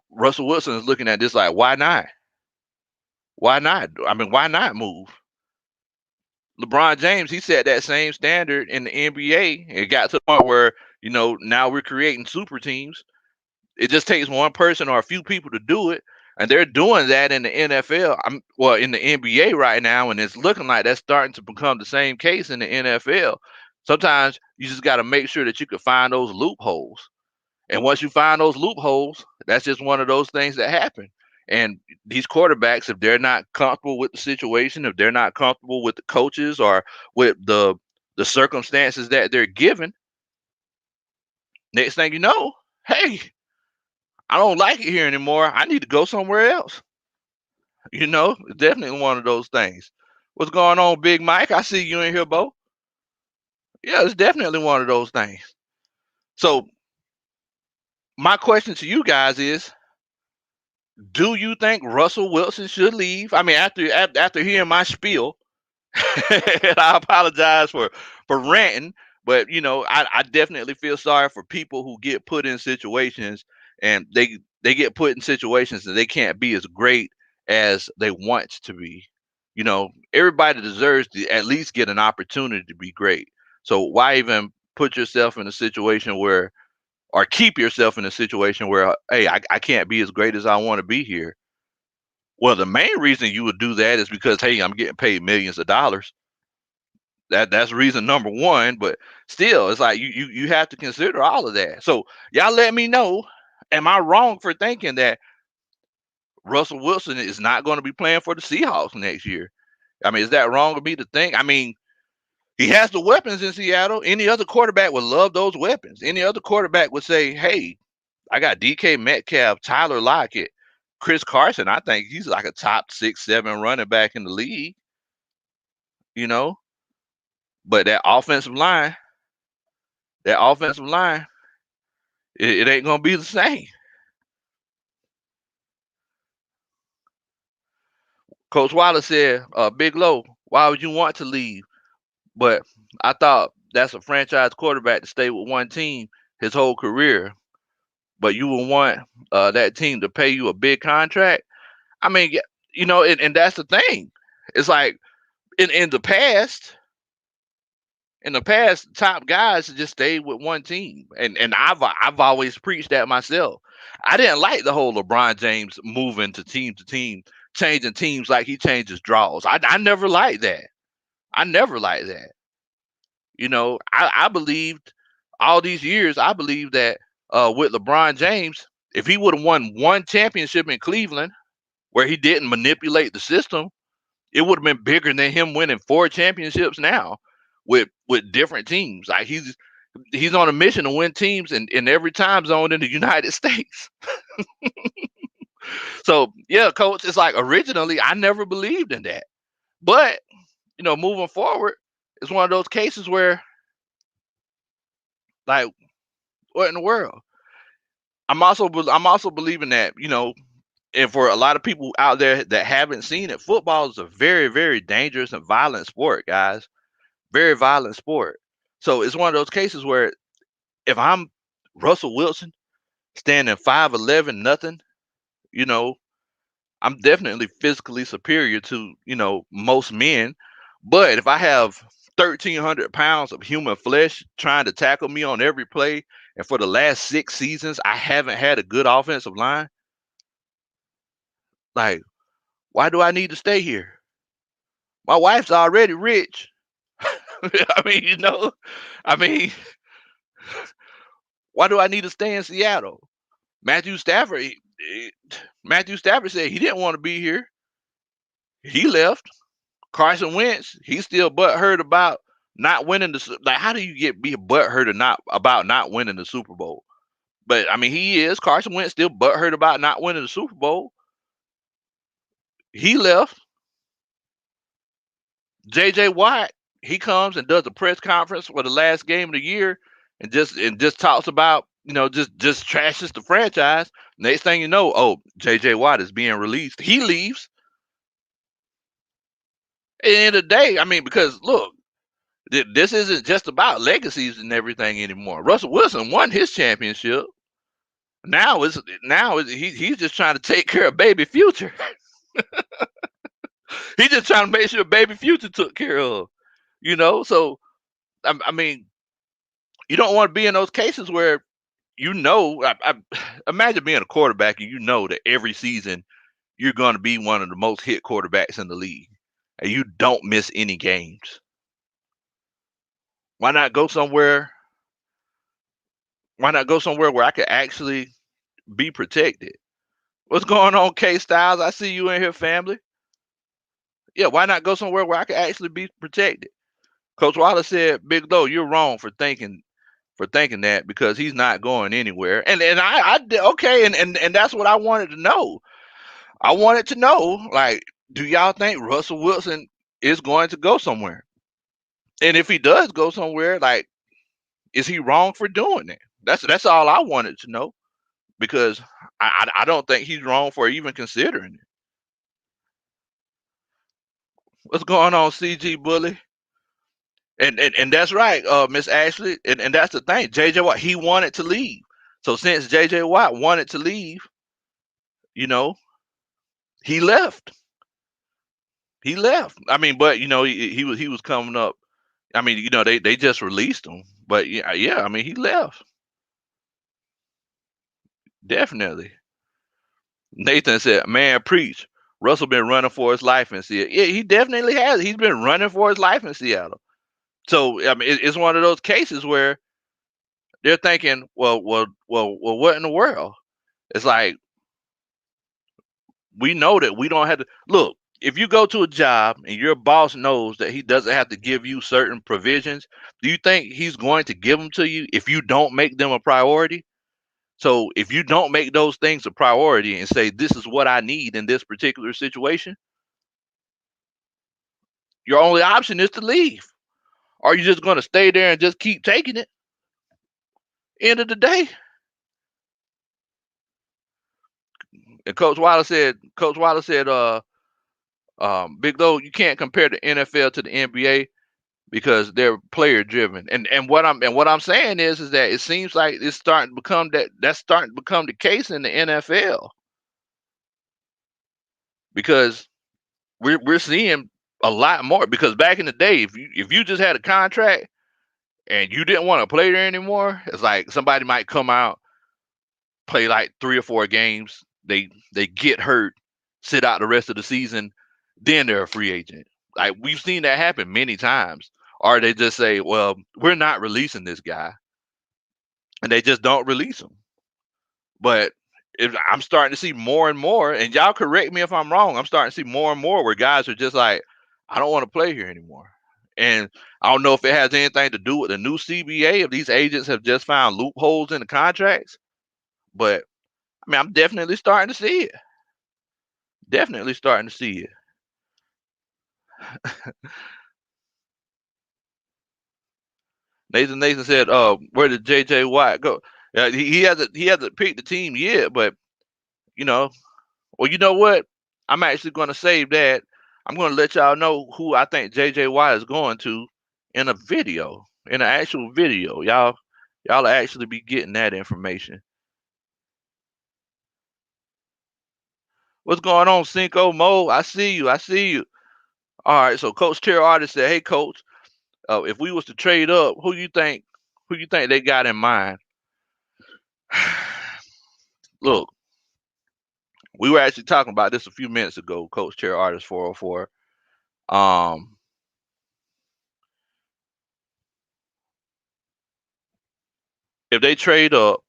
Russell Wilson is looking at this like, why not? Why not? I mean, why not move? LeBron James, he set that same standard in the NBA. It got to the point where, now we're creating super teams. It just takes one person or a few people to do it. And they're doing that in the NFL. Well, in the NBA right now, and it's looking like that's starting to become the same case in the NFL. Sometimes you just got to make sure that you can find those loopholes. And once you find those loopholes, that's just one of those things that happen. And these quarterbacks, if they're not comfortable with the situation, if they're not comfortable with the coaches or with the circumstances that they're given, next thing you know, hey, I don't like it here anymore. I need to go somewhere else. It's definitely one of those things. What's going on, Big Mike? I see you in here, Bo. Yeah, it's definitely one of those things. So my question to you guys is, do you think Russell Wilson should leave? I mean, after hearing my spiel, and I apologize for ranting, but I definitely feel sorry for people who get put in situations, and they get put in situations that they can't be as great as they want to be. Everybody deserves to at least get an opportunity to be great. So why even put yourself in a situation where, or keep yourself in a situation where, hey, I can't be as great as I want to be here? Well, the main reason you would do that is because, hey, I'm getting paid millions of dollars. That's reason number one. But still, it's like you have to consider all of that. So y'all let me know, am I wrong for thinking that Russell Wilson is not going to be playing for the Seahawks next year? I mean, is that wrong of me to think? I mean, he has the weapons in Seattle. Any other quarterback would love those weapons. Any other quarterback would say, hey, I got DK Metcalf, Tyler Lockett, Chris Carson. I think he's like a top 6, 7 running back in the league, you know. But that offensive line, it ain't gonna be the same. Coach Wallace said, Big Low, why would you want to leave? But I thought that's a franchise quarterback to stay with one team his whole career. But you would want that team to pay you a big contract. I mean, and that's the thing. It's like in the past, top guys just stayed with one team, and I've always preached that myself. I didn't like the whole LeBron James moving to team, changing teams like he changes draws. I never liked that. I never liked that. I believed all these years. I believed that with LeBron James, if he would have won one championship in Cleveland, where he didn't manipulate the system, it would have been bigger than him winning 4 championships now with different teams. Like he's on a mission to win teams in every time zone in the United States. So yeah, coach, it's like originally I never believed in that. But, moving forward, it's one of those cases where, like, what in the world? I'm also believing that, and for a lot of people out there that haven't seen it, football is a very, very dangerous and violent sport, guys. Very violent sport. So it's one of those cases where if I'm Russell Wilson standing 5'11", nothing, you know, I'm definitely physically superior to, most men. But if I have 1,300 pounds of human flesh trying to tackle me on every play, and for the last 6 seasons I haven't had a good offensive line, like, why do I need to stay here? My wife's already rich. I mean, I mean, why do I need to stay in Seattle? Matthew Stafford, Matthew Stafford said he didn't want to be here. He left. Carson Wentz, he's still butthurt about not winning like. How do you be butthurt about not winning the Super Bowl? But I mean, Carson Wentz still butthurt about not winning the Super Bowl. He left. J.J. Watt, he comes and does a press conference for the last game of the year, and just talks about, just trashes the franchise. Next thing you know, oh, J.J. Watt is being released. He leaves. At the end of the day, I mean, because look, this isn't just about legacies and everything anymore. Russell Wilson won his championship. Now he's just trying to take care of baby future. He's just trying to make sure baby future took care of. So I mean, you don't want to be in those cases where imagine being a quarterback and you know that every season you're going to be one of the most hit quarterbacks in the league, and you don't miss any games. Why not go somewhere? Why not go somewhere where I could actually be protected? What's going on, K Styles? I see you in here, family. Yeah, why not go somewhere where I could actually be protected? Coach Wallace said, "Big Low, you're wrong for thinking that, because he's not going anywhere." And I okay, and that's what I wanted to know. I wanted to know, like, do y'all think Russell Wilson is going to go somewhere? And if he does go somewhere, like, is he wrong for doing it? That's all I wanted to know, because I don't think he's wrong for even considering it. What's going on, CG Bully? And that's right, Miss Ashley. And that's the thing. JJ Watt, he wanted to leave. So since JJ Watt wanted to leave, he left. He left. I mean, but he was coming up. I mean, they just released him. But yeah, I mean, he left. Definitely. Nathan said, "Man, preach. Russell been running for his life in Seattle." Yeah, he definitely has. He's been running for his life in Seattle. So I mean, it's one of those cases where they're thinking, well, what in the world? It's like, we know that we don't have to look. If you go to a job and your boss knows that he doesn't have to give you certain provisions, do you think he's going to give them to you if you don't make them a priority? So if you don't make those things a priority and say, this is what I need in this particular situation, your only option is to leave. Or you just going to stay there and just keep taking it? End of the day. And Coach Wilder said, Big Low, you can't compare the NFL to the NBA because they're player driven. And what I'm saying is that it seems like it's starting to become that's starting to become the case in the NFL, because we're seeing a lot more. Because back in the day, if you just had a contract and you didn't want to play there anymore, it's like somebody might come out, play like 3 or 4 games, they get hurt, sit out the rest of the season, then they're a free agent. Like, we've seen that happen many times. Or they just say, well, we're not releasing this guy, and they just don't release him. But if I'm starting to see more and more, and y'all correct me if I'm wrong, I'm starting to see more and more where guys are just like, I don't want to play here anymore. And I don't know if it has anything to do with the new CBA, if these agents have just found loopholes in the contracts. But I mean, I'm definitely starting to see it. Definitely starting to see it. Nathan said, where did JJ Watt go? He hasn't picked the team yet, but well, you know what? I'm actually going to save that. I'm going to let y'all know who I think JJ Watt is going to in a video, in an actual video. Y'all will actually be getting that information. What's going on, Cinco Mo? I see you. All right, so Coach Terry Artist said, "Hey, Coach, if we was to trade up, who you think they got in mind?" Look, we were actually talking about this a few minutes ago, Coach Terry Artist 404. If they trade up,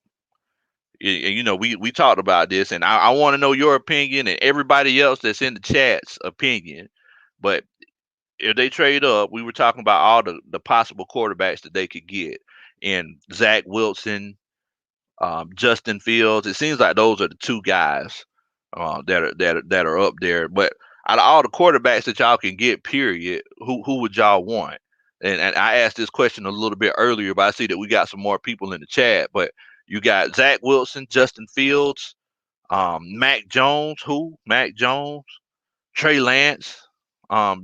we talked about this, and I want to know your opinion and everybody else that's in the chat's opinion. But if they trade up, we were talking about all the possible quarterbacks that they could get, and Zach Wilson, Justin Fields. It seems like those are the two guys that are up there. But out of all the quarterbacks that y'all can get, period, who would y'all want? And I asked this question a little bit earlier, but I see that we got some more people in the chat. But you got Zach Wilson, Justin Fields, Mac Jones, Mac Jones, Trey Lance. All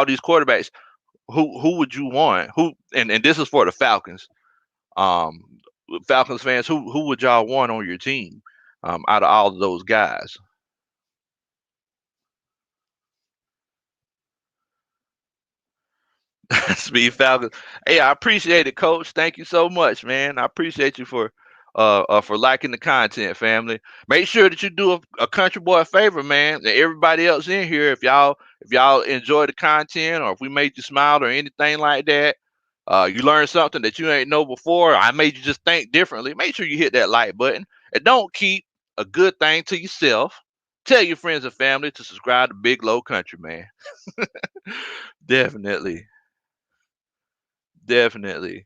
these quarterbacks. Who would you want? And this is for the Falcons. Um, Falcons fans, who would y'all want on your team? Out of all of those guys. Speed Falcons. Hey, I appreciate it, Coach. Thank you so much, man. I appreciate you for liking the content, family. Make sure that you do a country boy a favor, man, and everybody else in here. If y'all enjoy the content, or if we made you smile or anything like that, you learned something that you ain't know before. I made you just think differently. Make sure you hit that like button, and don't keep a good thing to yourself. Tell your friends and family to subscribe to Big Low Country, man. Definitely. Definitely.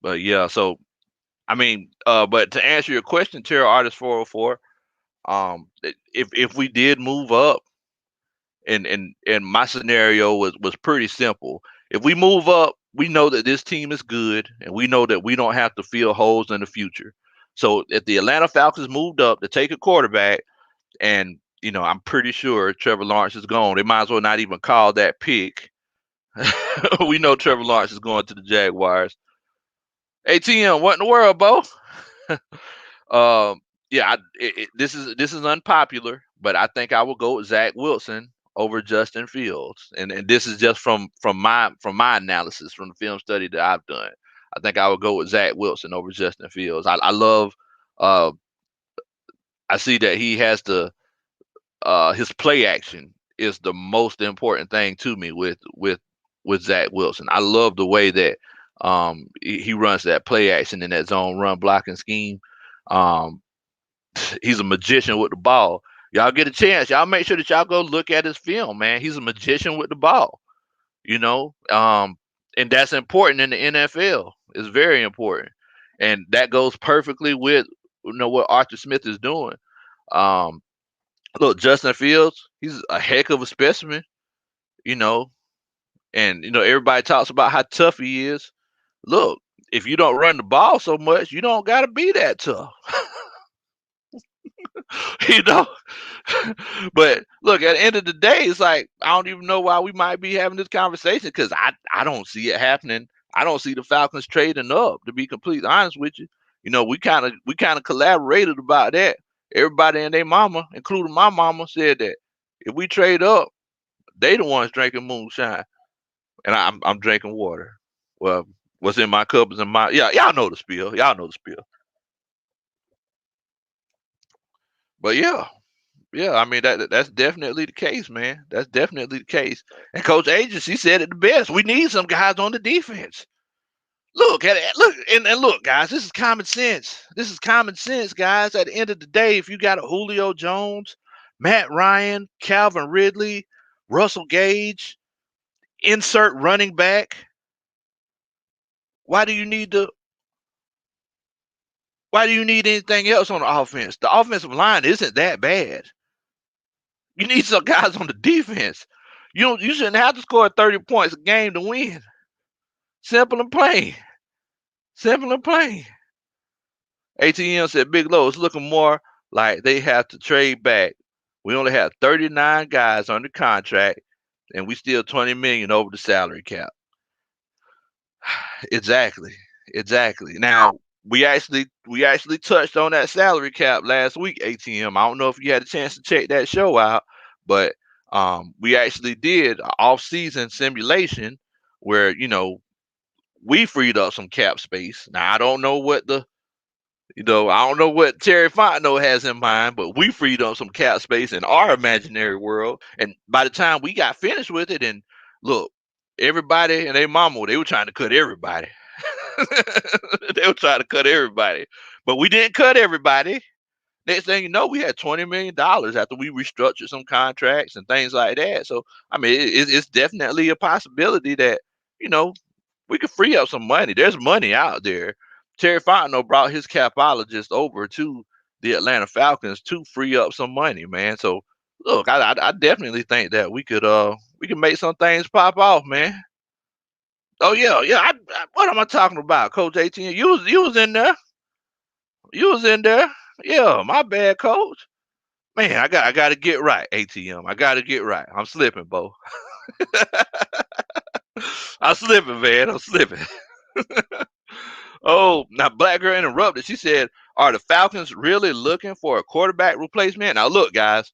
But yeah, so I mean, but to answer your question, Terror Artist 404, if we did move up, and my scenario was pretty simple. If we move up, we know that this team is good, and we know that we don't have to fill holes in the future. So if the Atlanta Falcons moved up to take a quarterback, and I'm pretty sure Trevor Lawrence is gone, they might as well not even call that pick. We know Trevor Lawrence is going to the Jaguars. ATM, what in the world, Bo? Um, yeah, this is unpopular, but I think I will go with Zach Wilson over Justin Fields, and this is just from my analysis from the film study that I've done. I think I would go with Zach Wilson over Justin Fields. I love. Uh, I see that he has his play action is the most important thing to me with Zach Wilson. I love the way that he runs that play action in that zone run blocking scheme. Um, he's a magician with the ball. Y'all get a chance. Y'all make sure that y'all go look at his film, man. He's a magician with the ball. You know, and that's important in the NFL. It's very important, and that goes perfectly with what Arthur Smith is doing. Um, Look, Justin Fields, he's a heck of a specimen. You know, and everybody talks about how tough he is. Look, if you don't run the ball so much, you don't got to be that tough. you know. But look, at the end of the day, it's like I don't even know why we might be having this conversation, because I don't see it happening. I don't see the Falcons trading up. To be completely honest with you, we kind of collaborated about that. Everybody and their mama, including my mama, said that if we trade up, they the ones drinking moonshine, and I'm drinking water. Well, what's in my cup is in my, yeah. Y'all know the spiel. Y'all know the spiel. But yeah, yeah, I mean that's definitely the case, man. That's definitely the case. And Coach Agency said it the best. We need some guys on the defense. Look at it. Look and look, guys. This is common sense. This is common sense, guys. At the end of the day, if you got a Julio Jones, Matt Ryan, Calvin Ridley, Russell Gage, insert running back, why do you need to? Why do you need anything else on the offense? The offensive line isn't that bad. You need some guys on the defense. You shouldn't have to score 30 points a game to win. Simple and plain. Simple and plain. ATM said Big Low is looking more like they have to trade back. We only have 39 guys under contract, and we still 20 million over the salary cap. Exactly. Exactly. Now we actually touched on that salary cap last week, ATM. I don't know if you had a chance to check that show out, but we actually did an off-season simulation where we freed up some cap space. Now I don't know what Terry Fontenot has in mind, but we freed up some cap space in our imaginary world. And by the time we got finished with it, and look, everybody and their mama, they were trying to cut everybody. They were trying to cut everybody, but we didn't cut everybody. Next thing you know, we had $20 million after we restructured some contracts and things like that. So, I mean, it's definitely a possibility that, you know, we could free up some money. There's money out there. Terry Fontenot brought his capologist over to the Atlanta Falcons to free up some money, man. So, look, I definitely think that we can make some things pop off, man. Oh yeah, yeah. What am I talking about, Coach 18? You was in there. You was in there. Yeah, my bad, Coach. Man, I got to get right, ATM. I got to get right. I'm slipping, Bo. I'm slipping, man. I'm slipping. Oh, now Black Girl interrupted. She said, "Are the Falcons really looking for a quarterback replacement?" Now, look, guys.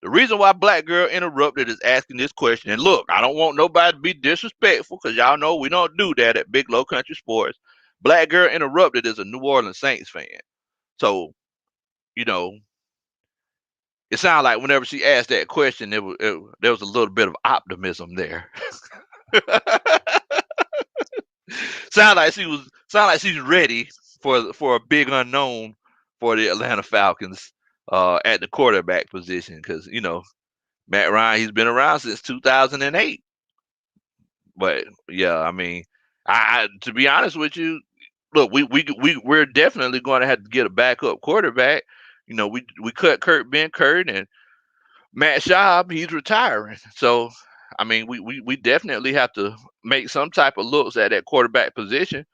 The reason why Black Girl interrupted is asking this question. And look, I don't want nobody to be disrespectful because y'all know we don't do that at Big Low Country Sports. Black Girl interrupted is a New Orleans Saints fan. So, you know, it sounded like whenever she asked that question, there was a little bit of optimism there. Sound like she's ready for a big unknown for the Atlanta Falcons at the quarterback position because Matt Ryan, he's been around since 2008. But yeah, I mean, I to be honest with you, look, we're definitely going to have to get a backup quarterback. We cut Kurt Benkert and Matt Schaub, he's retiring. So, I mean, we definitely have to make some type of looks at that quarterback position.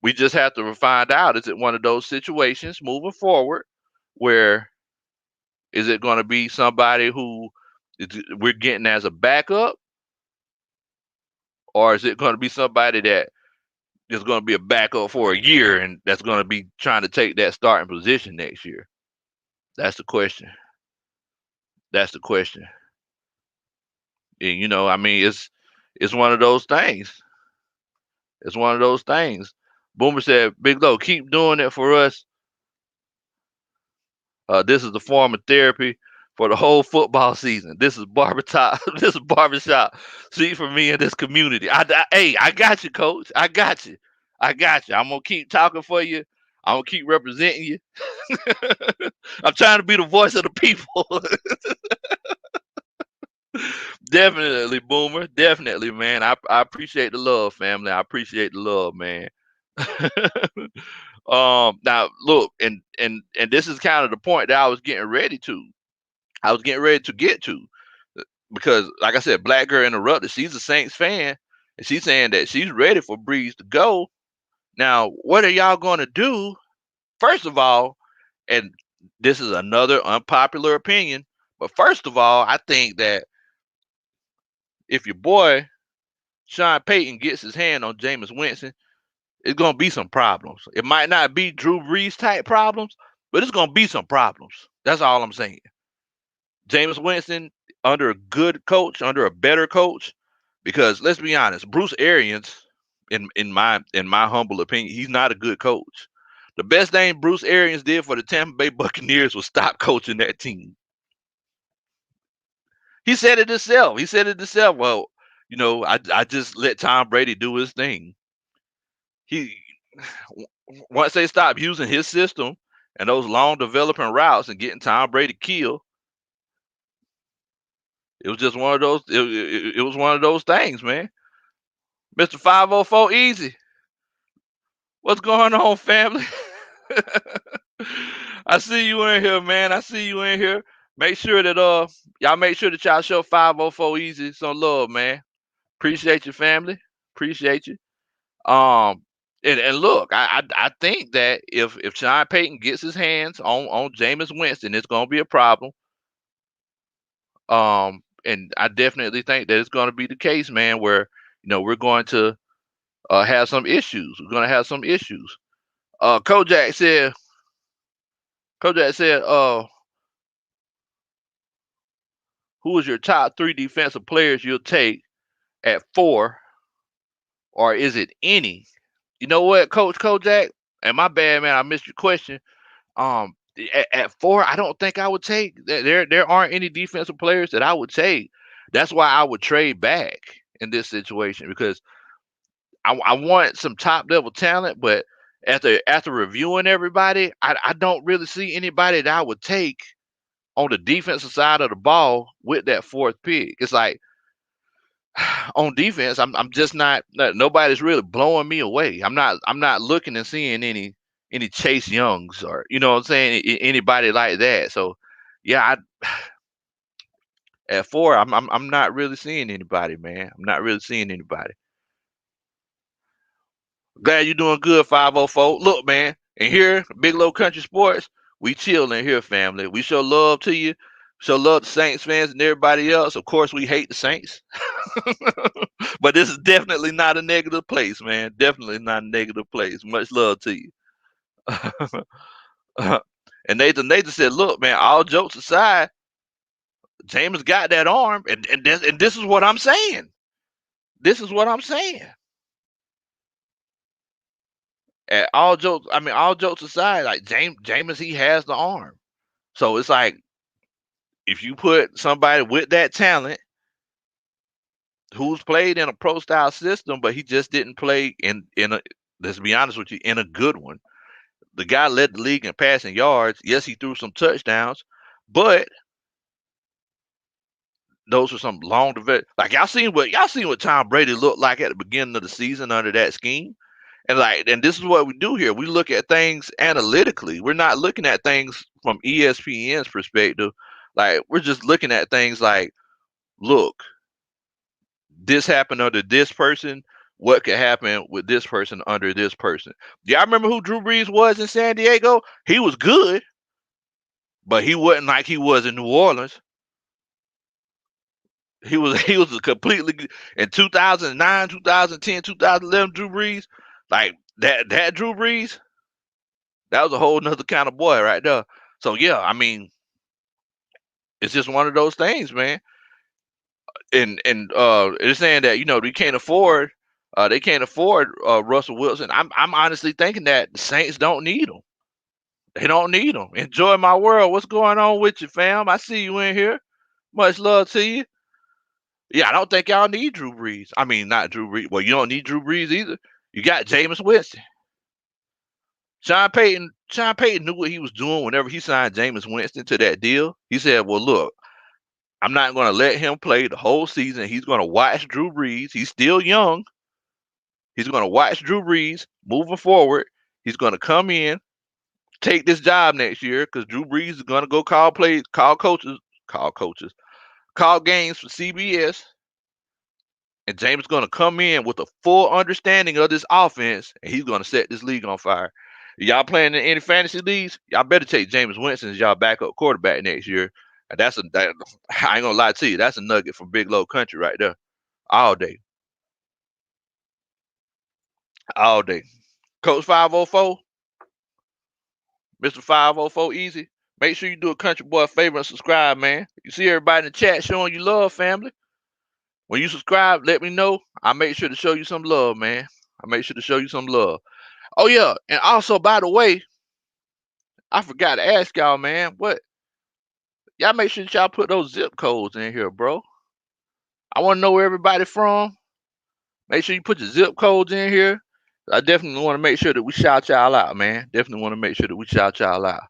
We just have to find out, is it one of those situations moving forward where is it going to be somebody who we're getting as a backup, or is it going to be somebody that is going to be a backup for a year and that's going to be trying to take that starting position next year? That's the question. That's the question. And I mean, it's one of those things. It's one of those things. Boomer said, "Big Low, keep doing it for us. This is the form of therapy for the whole football season. This is barbershop. This is barbershop. See for me in this community. Hey, I got you, Coach. I got you. I got you. I'm gonna keep talking for you. I'm gonna keep representing you. I'm trying to be the voice of the people." Definitely, Boomer. Definitely, man. I appreciate the love, family. I appreciate the love, man. Now look, and this is kind of the point that I was getting ready to. I was getting ready to get to because, like I said, Black Girl interrupted. She's a Saints fan, and she's saying that she's ready for Breeze to go. Now, what are y'all going to do? First of all, and this is another unpopular opinion, but first of all, I think that if your boy Sean Payton gets his hand on Jameis Winston, it's gonna be some problems. It might not be Drew Brees type problems, but it's gonna be some problems. That's all I'm saying. Jameis Winston under a good coach, under a better coach, because let's be honest, Bruce Arians, in my humble opinion, he's not a good coach. The best thing Bruce Arians did for the Tampa Bay Buccaneers was stop coaching that team. He said it himself. He said it himself. Well, I just let Tom Brady do his thing. He Once they stopped using his system and those long developing routes and getting Tom Brady killed, it was just one of those. It was one of those things, man. Mister 504 Easy, what's going on, family? I see you in here, man. I see you in here. Make sure that y'all make sure that y'all show 504 Easy some love, man. Appreciate your family. Appreciate you. Um, and look, I think that if Sean Payton gets his hands on Jameis Winston, it's gonna be a problem. And I definitely think that it's gonna be the case, man, where we're going to have some issues. We're gonna have some issues. Kojak said, Kojak said, who is your top three defensive players you'll take at 4, or is it any? You know what, Coach Kojak? And my bad, man, I missed your question. Um, at 4, I don't think I would take. There aren't any defensive players that I would take. That's why I would trade back in this situation because I want some top level talent, but after reviewing everybody, I don't really see anybody that I would take on the defensive side of the ball with that fourth pick. It's like on defense, I'm just not nobody's really blowing me away. I'm not looking and seeing any Chase Youngs or you know what I'm saying anybody like that. So yeah, at 4, I'm not really seeing anybody, man. I'm not really seeing anybody. Glad you're doing good, 504. Look, man, and here, Big Low Country Sports, we chill in here, family. We show love to you, show love to Saints fans and everybody else. Of course, we hate the Saints, but this is definitely not a negative place, man. Definitely not a negative place. Much love to you. And Nathan said, "Look, man, all jokes aside, James got that arm, and this is what I'm saying. This is what I'm saying. At all jokes aside, like James, he has the arm. So it's like if you put somebody with that talent who's played in a pro style system, but he just didn't play in a let's be honest with you, in a good one. The guy led the league in passing yards. Yes, he threw some touchdowns, but those were some long develop. Like y'all seen what Tom Brady looked like at the beginning of the season under that scheme. And this is what we do here. We look at things analytically. We're not looking at things from ESPN's perspective. Like we're just looking at things like, look, this happened under this person. What could happen with this person under this person? Y'all remember who Drew Brees was in San Diego? He was good, but he wasn't like he was in New Orleans. He was a completely in 2009, 2010, 2011 Drew Brees, like that Drew Brees, that was a whole nother kind of boy right there. So yeah, I mean, it's just one of those things, man. And it's saying that they can't afford Russell Wilson. I'm honestly thinking that the Saints don't need him. They don't need him. Enjoy my world. What's going on with you, fam? I see you in here. Much love to you. Yeah, I don't think y'all need Drew Brees. I mean, not Drew Brees. Well, you don't need Drew Brees either. You got Jameis Winston. Sean Payton knew what he was doing whenever he signed Jameis Winston to that deal. He said, "Well, look, I'm not going to let him play the whole season. He's going to watch Drew Brees. He's still young. He's going to watch Drew Brees moving forward. He's going to come in, take this job next year because Drew Brees is going to go call games for CBS. And James is going to come in with a full understanding of this offense, and he's going to set this league on fire. Y'all playing in any fantasy leagues? Y'all better take James Winston as y'all backup quarterback next year. And I ain't gonna lie to you, that's a nugget from Big Low Country right there. All day. All day. Coach 504, Mr. 504 Easy. Make sure you do a country boy a favor and subscribe, man. You see everybody in the chat showing you love, family. When you subscribe, let me know. I'll make sure to show you some love, man. I'll make sure to show you some love. Oh yeah, and also by the way, I forgot to ask y'all, man. What y'all make sure that y'all put those zip codes in here, bro. I want to know where everybody from. Make sure you put your zip codes in here. I definitely want to make sure that we shout y'all out, man. Definitely want to make sure that we shout y'all out.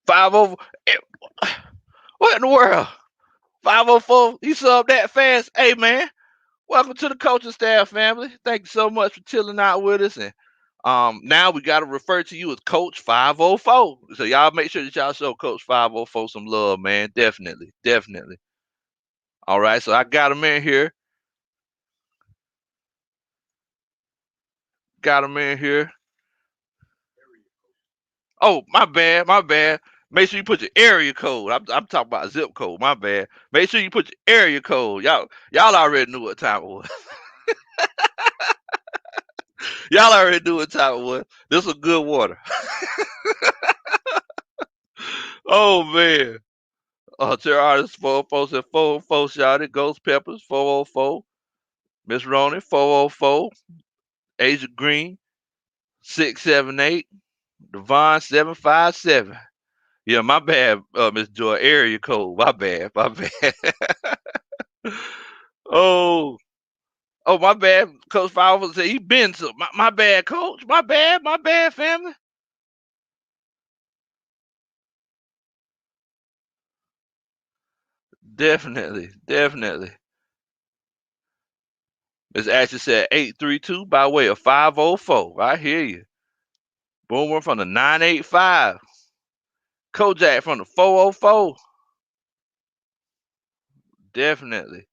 50. What in the world? 504. You subbed that fast? Hey, man. Welcome to the coaching staff, family. Thank you so much for chilling out with us. And now we got to refer to you as Coach 504. So y'all make sure that y'all show Coach 504 some love, man. Definitely, definitely. All right, so I got him in here. Got him in here. Oh, my bad, my bad. Make sure you put your area code. I'm talking about zip code. My bad. Make sure you put your area code. Y'all already knew what time it was. Y'all already knew what time it was. This was good water. Oh man. Terror Artist 404 said 404 shouted. Ghost Peppers 404. Miss Ronan 404. Asia Green 678. Devon 757. Yeah, my bad, Miss Joy. Area code. My bad. My bad. Oh. Oh, my bad. Coach Fowler said he been to. My bad, Coach. My bad, family. Definitely. Miss Ashley said 832 by way of 504. I hear you. Boomer from the 985. Kojak from the 404. Definitely.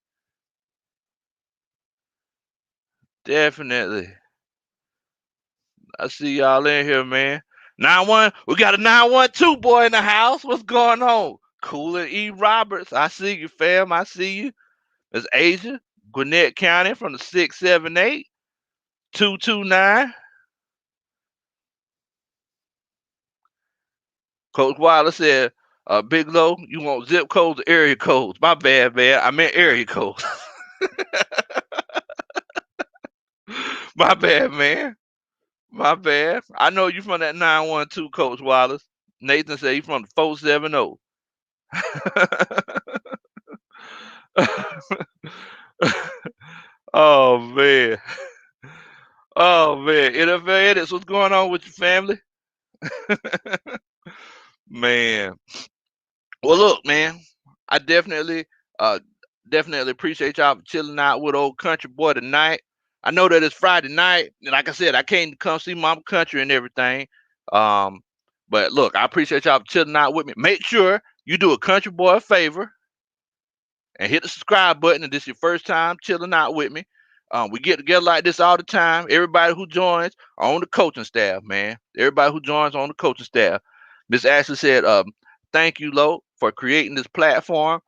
Definitely. I see y'all in here, man. 91. We got a 912 boy in the house. What's going on? Cooler E. Roberts. I see you, fam. I see you. There's Asia. Gwinnett County from the 678. 229. Coach Wilder said, Big Low, you want zip codes or area codes? My bad, man. I meant area codes. My bad, man. My bad. I know you from that 912, Coach Wallace. Nathan said he's from the 470. Oh man. Oh man. NFL edits, what's going on with your family? Man. Well, look, man, I uh, definitely appreciate y'all for chilling out with old country boy tonight. I know that it's Friday night, and like I said, I came to come see Mama Country and everything. Um, but look, I appreciate y'all for chilling out with me. Make sure you do a country boy a favor and hit the subscribe button if this is your first time chilling out with me. We get together like this all the time. Everybody who joins on the coaching staff, man. Everybody who joins on the coaching staff. Miss Ashley said, thank you, Lo, for creating this platform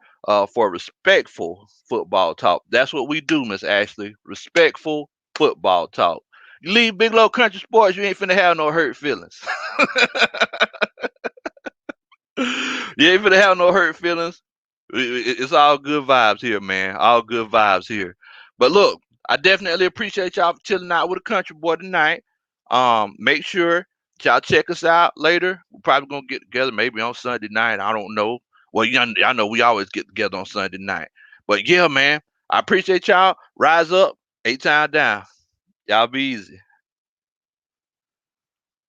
for respectful football talk. That's what we do, Miss Ashley. Respectful football talk. You leave Big Low Country Sports, you ain't finna have no hurt feelings. You ain't finna have no hurt feelings. It's all good vibes here, man. All good vibes here. But look, I definitely appreciate y'all for chilling out with a country boy tonight. Make sure y'all check us out later. We're probably gonna get together maybe on Sunday night. I don't know. Well, y'all know we always get together on Sunday night. But yeah, man, I appreciate y'all. Rise up, 8 times down. Y'all be easy.